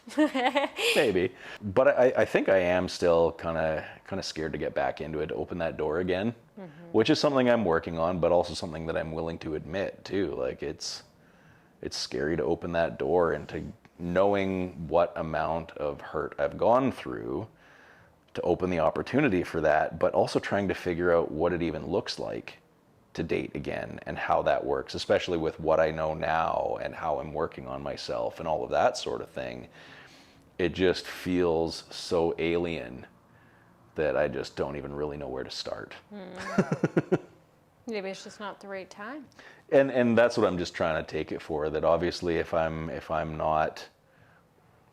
[SPEAKER 2] Maybe. But I think I am still kind of scared to get back into it, to open that door again, which is something I'm working on, but also something that I'm willing to admit too. Like, it's scary to open that door into knowing what amount of hurt I've gone through to open the opportunity for that, but also trying to figure out what it even looks like to date again and how that works, especially with what I know now and how I'm working on myself and all of that sort of thing. It just feels so alien that I just don't even really know where to start.
[SPEAKER 1] Maybe it's just not the right time.
[SPEAKER 2] And that's what I'm just trying to take it for, that obviously if I'm not,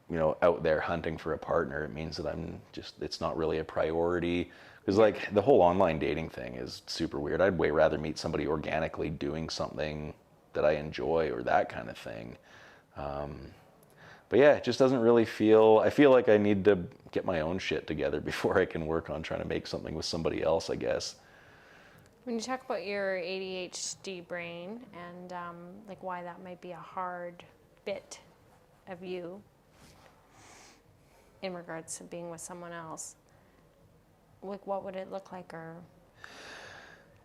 [SPEAKER 2] you know, out there hunting for a partner, it means that it's not really a priority. Because like the whole online dating thing is super weird. I'd way rather meet somebody organically doing something that I enjoy, or that kind of thing. But yeah, it just doesn't really I feel like I need to get my own shit together before I can work on trying to make something with somebody else, I guess.
[SPEAKER 1] When you talk about your ADHD brain and like why that might be a hard bit of you in regards to being with someone else, like what would it look like? Or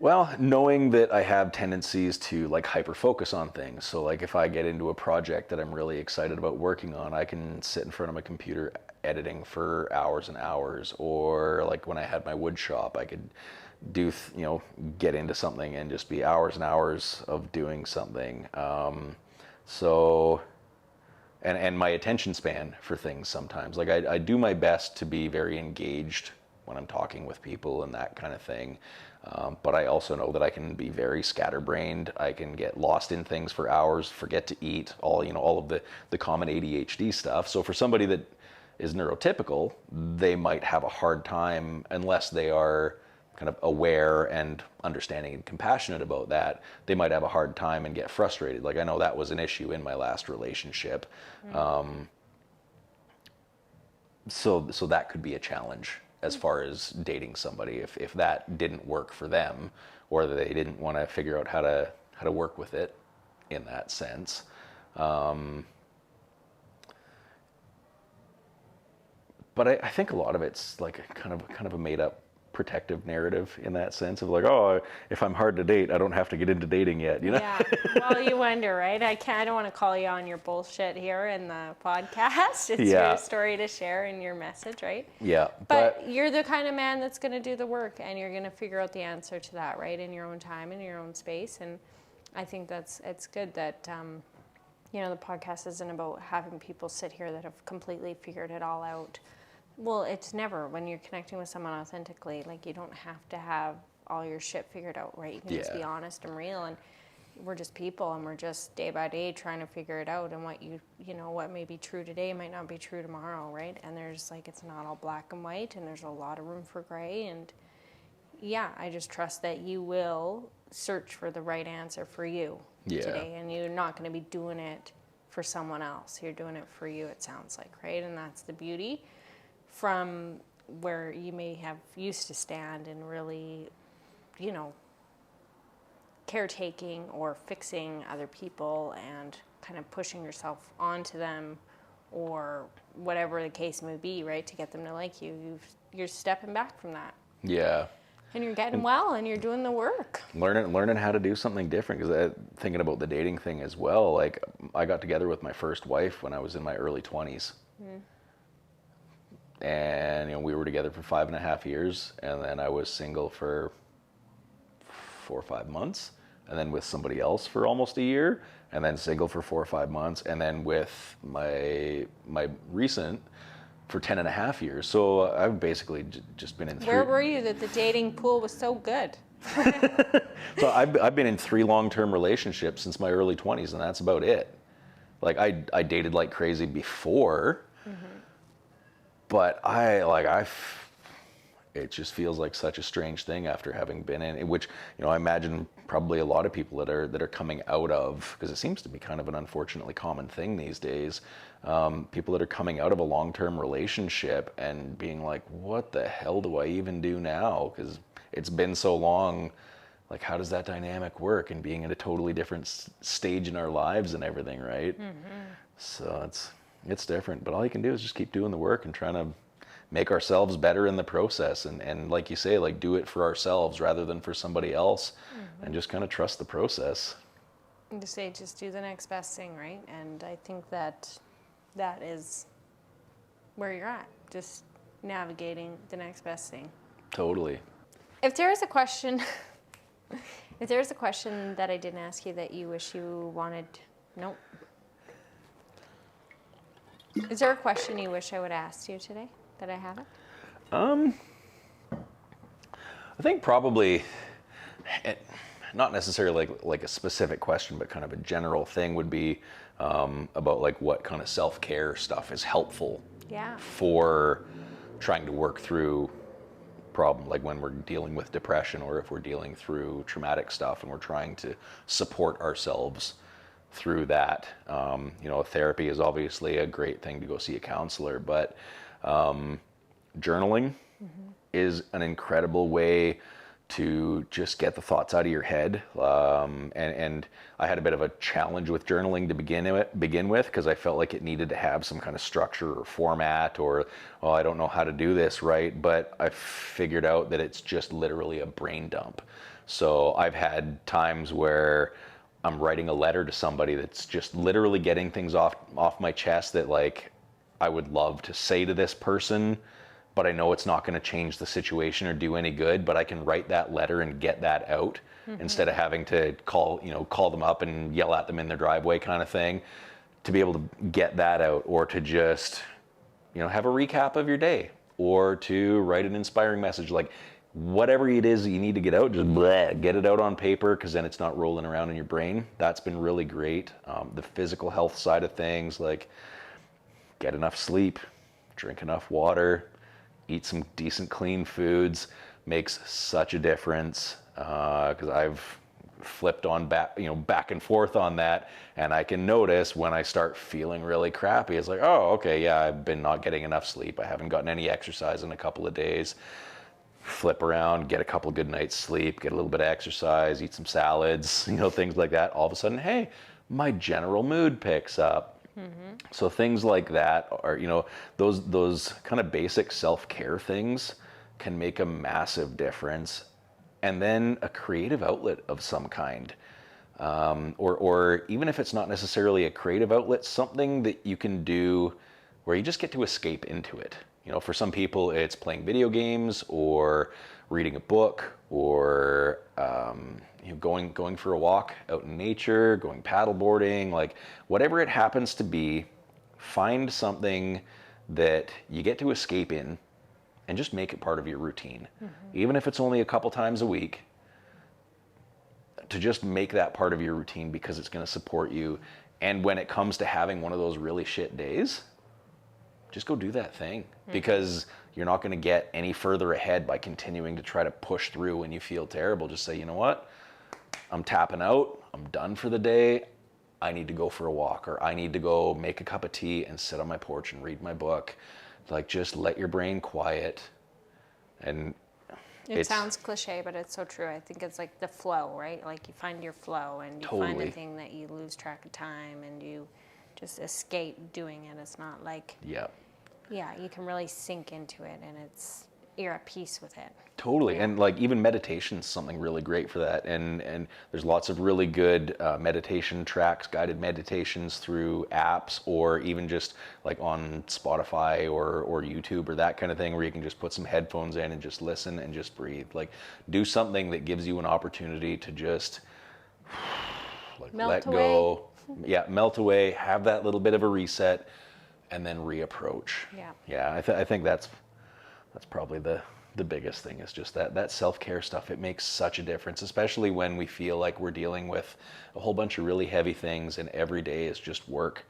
[SPEAKER 2] Well, knowing that I have tendencies to like hyper focus on things. So like if I get into a project that I'm really excited about working on, I can sit in front of my computer editing for hours and hours. Or like when I had my wood shop, I could get into something and just be hours and hours of doing something. So, and my attention span for things sometimes, like I do my best to be very engaged when I'm talking with people and that kind of thing. But I also know that I can be very scatterbrained. I can get lost in things for hours, forget to eat, all of the common ADHD stuff. So for somebody that is neurotypical, they might have a hard time, unless they are kind of aware and understanding and compassionate about that, they might have a hard time and get frustrated. Like I know that was an issue in my last relationship. So that could be a challenge as far as dating somebody, if that didn't work for them, or they didn't want to figure out how to work with it in that sense. But I think a lot of it's like a kind of a made up protective narrative in that sense of like, oh, if I'm hard to date, I don't have to get into dating yet, you know?
[SPEAKER 1] yeah, well, you wonder, right? I don't want to call you on your bullshit here in the podcast. It's
[SPEAKER 2] Yeah.
[SPEAKER 1] your story to share and your message, right?
[SPEAKER 2] Yeah,
[SPEAKER 1] But you're the kind of man that's going to do the work, and you're going to figure out the answer to that, right, in your own time, in your own space. And I think it's good that the podcast isn't about having people sit here that have completely figured it all out. Well, it's never. When you're connecting with someone authentically, like, you don't have to have all your shit figured out, right? You can just be honest and real, and we're just people, and we're just day by day trying to figure it out, and what what may be true today might not be true tomorrow, right? And there's like, it's not all black and white, and there's a lot of room for gray. And yeah, I just trust that you will search for the right answer for you today, and you're not going to be doing it for someone else. You're doing it for you, it sounds like, right? And that's the beauty from where you may have used to stand and really, caretaking or fixing other people and kind of pushing yourself onto them, or whatever the case may be, right, to get them to like you. You're stepping back from that.
[SPEAKER 2] Yeah.
[SPEAKER 1] And you're getting well, and you're doing the work.
[SPEAKER 2] Learning how to do something different, because thinking about the dating thing as well, like I got together with my first wife when I was in my early 20s. And we were together for 5.5 years, and then I was single for 4 or 5 months, and then with somebody else for almost a year, and then single for 4 or 5 months, and then with my recent for 10.5 years. So I've basically just been in 3.
[SPEAKER 1] Where were you that the dating pool was so good?
[SPEAKER 2] So I've been in 3 long-term relationships since my early 20s, and that's about it. Like I dated like crazy before, but it just feels like such a strange thing after having been in, which I imagine probably a lot of people that are coming out of, because it seems to be kind of an unfortunately common thing these days. People that are coming out of a long-term relationship and being like, what the hell do I even do now? Because it's been so long. Like, how does that dynamic work? And being in a totally different stage in our lives and everything, right? So it's different. But all you can do is just keep doing the work and trying to make ourselves better in the process. And like you say, like, do it for ourselves rather than for somebody else, and just kind of trust the process.
[SPEAKER 1] And to say, just do the next best thing, right? And I think that is where you're at, just navigating the next best thing.
[SPEAKER 2] Totally.
[SPEAKER 1] If there is a question, that I didn't ask you that you wish you wanted, nope. Is there a question you wish I would ask you today that I haven't?
[SPEAKER 2] I think probably, not necessarily like a specific question, but kind of a general thing would be about like what kind of self-care stuff is helpful for trying to work through problem, like when we're dealing with depression, or if we're dealing through traumatic stuff and we're trying to support ourselves through that. Therapy is obviously a great thing to go see a counselor, but journaling is an incredible way to just get the thoughts out of your head. And I had a bit of a challenge with journaling to begin with, because I felt like it needed to have some kind of structure or format, or, oh, I don't know how to do this right. But I figured out that it's just literally a brain dump. So I've had times where I'm writing a letter to somebody that's just literally getting things off my chest that, like, I would love to say to this person, but I know it's not going to change the situation or do any good, but I can write that letter and get that out instead of having to call them up and yell at them in their driveway kind of thing, to be able to get that out, or to just, have a recap of your day, or to write an inspiring message, like whatever it is that you need to get out, just get it out on paper, because then it's not rolling around in your brain. That's been really great. The physical health side of things, like get enough sleep, drink enough water, eat some decent clean foods, makes such a difference, because I've flipped on back and forth on that, and I can notice when I start feeling really crappy, it's like, oh, okay, yeah, I've been not getting enough sleep, I haven't gotten any exercise in a couple of days. Flip around, get a couple of good nights sleep, get a little bit of exercise, eat some salads, things like that. All of a sudden, hey, my general mood picks up. So things like that are, those kind of basic self-care things can make a massive difference. And then a creative outlet of some kind, or even if it's not necessarily a creative outlet, something that you can do where you just get to escape into it. For some people, it's playing video games, or reading a book, or going for a walk out in nature, going paddleboarding, like whatever it happens to be. Find something that you get to escape in, and just make it part of your routine. Even if it's only a couple times a week, to just make that part of your routine because it's going to support you. And when it comes to having one of those really shit days, just go do that thing, because you're not going to get any further ahead by continuing to try to push through when you feel terrible. Just say, you know what? I'm tapping out. I'm done for the day. I need to go for a walk, or I need to go make a cup of tea and sit on my porch and read my book. Like, just let your brain quiet. And
[SPEAKER 1] It sounds cliche, but it's so true. I think it's like the flow, right? Like you find your flow and you find a thing that you lose track of time and you just escape doing it. It's not like,
[SPEAKER 2] yeah,
[SPEAKER 1] you can really sink into it and you're at peace with it.
[SPEAKER 2] totally. And like even meditation is something really great for that. And there's lots of really good meditation tracks, guided meditations through apps, or even just like on Spotify or YouTube or that kind of thing, where you can just put some headphones in and just listen and just breathe. Like, do something that gives you an opportunity to just like let go. Yeah, melt away, have that little bit of a reset, and then reapproach. Yeah, I think that's probably the biggest thing, is just that self-care stuff. It makes such a difference, especially when we feel like we're dealing with a whole bunch of really heavy things and every day is just work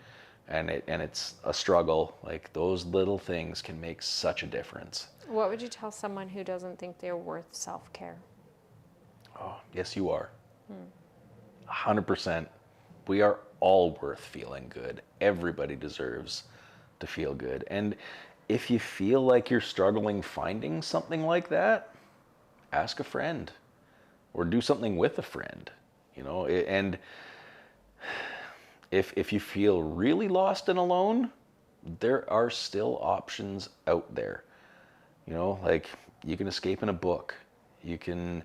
[SPEAKER 2] and it's a struggle. Like, those little things can make such a difference.
[SPEAKER 1] What would you tell someone who doesn't think they're worth self-care?
[SPEAKER 2] Oh, yes, you are. 100%. We are all worth feeling good. Everybody deserves to feel good. And if you feel like you're struggling finding something like that, ask a friend or do something with a friend, you know. And if you feel really lost and alone, there are still options out there. You know, like, you can escape in a book, you can,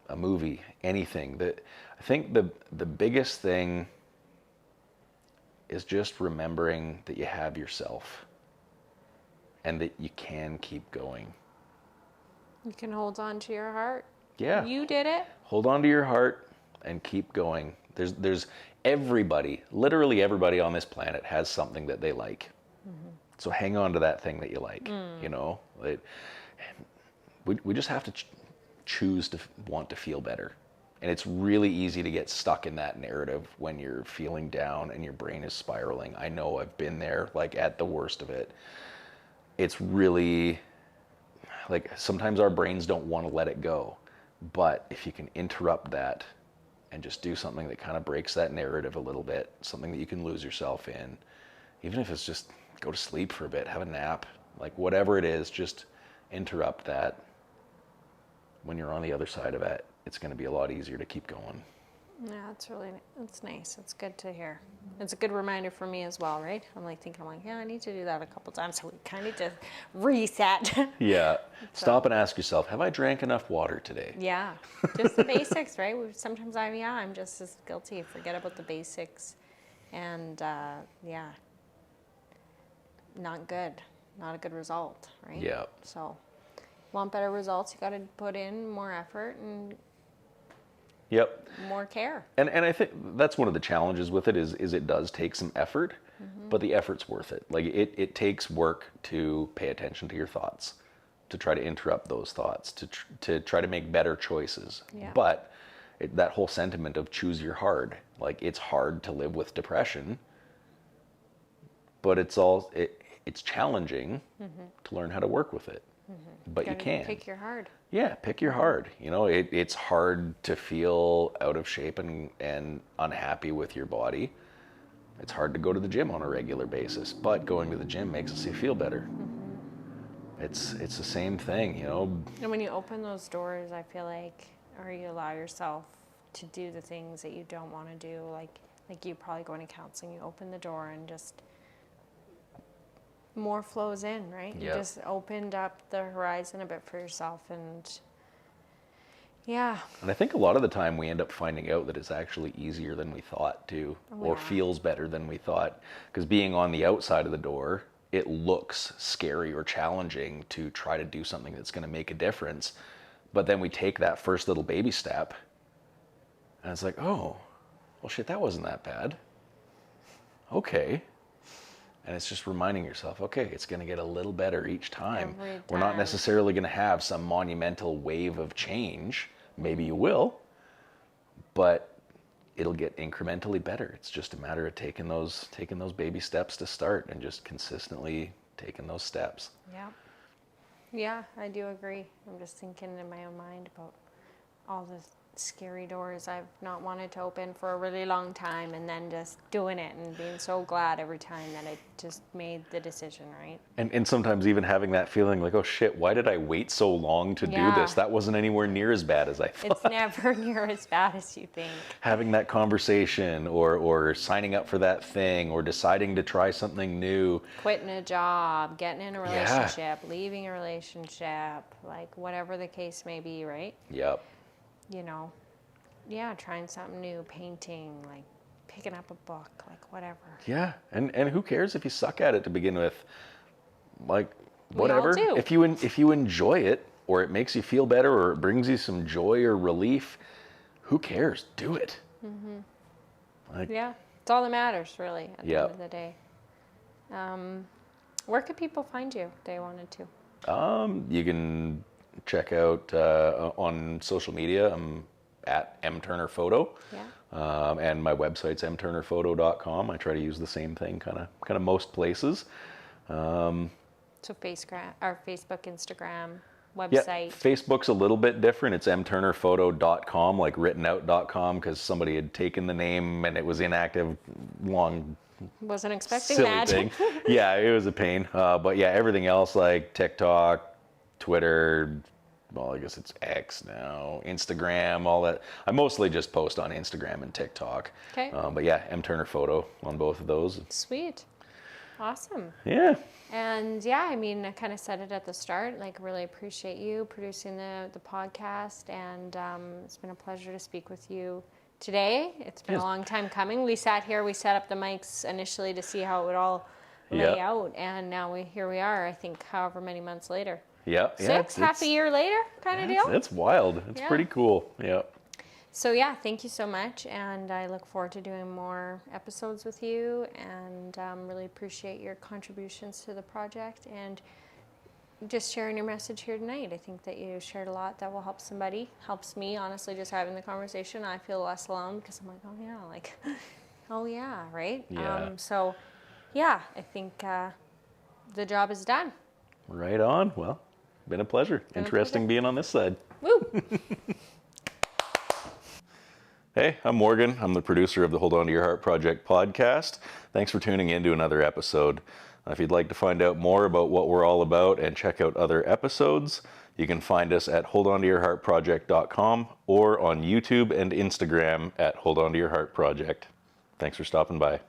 [SPEAKER 2] a movie, anything. That, I think the biggest thing is just remembering that you have yourself and that you can keep going.
[SPEAKER 1] You can hold on to your heart.
[SPEAKER 2] Yeah.
[SPEAKER 1] You did it.
[SPEAKER 2] Hold on to your heart and keep going. There's everybody, literally everybody on this planet has something that they like. So hang on to that thing that you like, you know. We just have to choose to want to feel better. And it's really easy to get stuck in that narrative when you're feeling down and your brain is spiraling. I know, I've been there, like, at the worst of it. It's really, like, sometimes our brains don't want to let it go. But if you can interrupt that and just do something that kind of breaks that narrative a little bit, something that you can lose yourself in, even if it's just go to sleep for a bit, have a nap, like, whatever it is, just interrupt that. When you're on the other side of it, it's going to be a lot easier to keep going.
[SPEAKER 1] Yeah, it's nice. It's good to hear. It's a good reminder for me as well, right? I'm like, yeah, I need to do that a couple times a week. I need to reset.
[SPEAKER 2] Yeah. Stop and ask yourself, have I drank enough water today?
[SPEAKER 1] Yeah. Just the basics, right? Sometimes I'm just as guilty. Forget about the basics. And not good. Not a good result, right?
[SPEAKER 2] Yeah.
[SPEAKER 1] So, want better results, you got to put in more effort and
[SPEAKER 2] Yep.
[SPEAKER 1] more care.
[SPEAKER 2] And I think that's one of the challenges with it is it does take some effort, but the effort's worth it. Like, it takes work to pay attention to your thoughts, to try to interrupt those thoughts, to try to make better choices.
[SPEAKER 1] Yeah.
[SPEAKER 2] But that whole sentiment of choose your hard, like, it's hard to live with depression, but it's challenging to learn how to work with it. But you can.
[SPEAKER 1] Pick your hard.
[SPEAKER 2] Yeah, pick your hard. You know, it's hard to feel out of shape and unhappy with your body. It's hard to go to the gym on a regular basis, but going to the gym makes us feel better. It's the same thing, you know.
[SPEAKER 1] And when you open those doors, I feel like, or you allow yourself to do the things that you don't want to do, like you probably going to counseling, you open the door and just more flows in, right?
[SPEAKER 2] Yep.
[SPEAKER 1] You just opened up the horizon a bit for yourself, and yeah.
[SPEAKER 2] And I think a lot of the time we end up finding out that it's actually easier than we thought to, or feels better than we thought. Because being on the outside of the door, it looks scary or challenging to try to do something that's going to make a difference. But then we take that first little baby step, and it's like, oh, well, shit, that wasn't that bad. Okay. And it's just reminding yourself, okay, it's going to get a little better each time.
[SPEAKER 1] Every
[SPEAKER 2] We're not
[SPEAKER 1] time.
[SPEAKER 2] necessarily going to have some monumental wave of change. Maybe you will, but it'll get incrementally better. It's just a matter of taking those baby steps to start and just consistently taking those steps.
[SPEAKER 1] Yeah. Yeah, I do agree. I'm just thinking in my own mind about all the scary doors I've not wanted to open for a really long time, and then just doing it and being so glad every time that I just made the decision, right?
[SPEAKER 2] And sometimes even having that feeling like, oh shit, why did I wait so long to do this? That wasn't anywhere near as bad as I thought.
[SPEAKER 1] It's never near as bad as you think.
[SPEAKER 2] Having that conversation or signing up for that thing or deciding to try something new.
[SPEAKER 1] Quitting a job, getting in a relationship, leaving a relationship, like whatever the case may be, right?
[SPEAKER 2] Yep.
[SPEAKER 1] You know, trying something new, painting, like picking up a book, like whatever.
[SPEAKER 2] Yeah, and who cares if you suck at it to begin with? Like, whatever.
[SPEAKER 1] We all do.
[SPEAKER 2] If you enjoy it, or it makes you feel better, or it brings you some joy or relief, who cares? Do it. Like,
[SPEAKER 1] Yeah, it's all that matters, really, at the
[SPEAKER 2] Yep.
[SPEAKER 1] end of the day. Where could people find you if they wanted to?
[SPEAKER 2] you can check out on social media. I'm at mturnerphoto.
[SPEAKER 1] Yeah.
[SPEAKER 2] And my website's mturnerphoto.com. I try to use the same thing kind of most places.
[SPEAKER 1] So Facebook, Instagram,
[SPEAKER 2] Yeah,
[SPEAKER 1] website.
[SPEAKER 2] Facebook's a little bit different. It's mturnerphoto.com, like writtenOut.com, because somebody had taken the name and it was inactive long.
[SPEAKER 1] Wasn't expecting
[SPEAKER 2] Silly
[SPEAKER 1] that.
[SPEAKER 2] thing. Yeah, it was a pain. But yeah, everything else like TikTok, Twitter, well, I guess it's X now, Instagram, all that. I mostly just post on Instagram and TikTok.
[SPEAKER 1] Okay.
[SPEAKER 2] But yeah, Turner Photo on both of those.
[SPEAKER 1] Sweet. Awesome.
[SPEAKER 2] Yeah.
[SPEAKER 1] And yeah, I mean, I kind of said it at the start, like really appreciate you producing the podcast, and it's been a pleasure to speak with you today. It's been a long time coming. We sat here, we set up the mics initially to see how it would all lay out, and now here we are, I think however many months later.
[SPEAKER 2] Yeah.
[SPEAKER 1] Half a year later kind of deal.
[SPEAKER 2] It's wild. It's pretty cool. Yeah.
[SPEAKER 1] So yeah, thank you so much, and I look forward to doing more episodes with you, and really appreciate your contributions to the project and just sharing your message here tonight. I think that you shared a lot that will help somebody. Helps me, honestly, just having the conversation. I feel less alone because I'm like, oh yeah, like, oh yeah, right?
[SPEAKER 2] Yeah.
[SPEAKER 1] So yeah, I think the job is done.
[SPEAKER 2] Right on. Well, been a pleasure. Interesting being on this side.
[SPEAKER 1] Woo!
[SPEAKER 2] Hey, I'm Morgan. I'm the producer of the Hold On to Your Heart Project podcast. Thanks for tuning in to another episode. If you'd like to find out more about what we're all about and check out other episodes, you can find us at holdontoyourheartproject.com or on YouTube and Instagram at Hold On to Your Heart Project. Thanks for stopping by.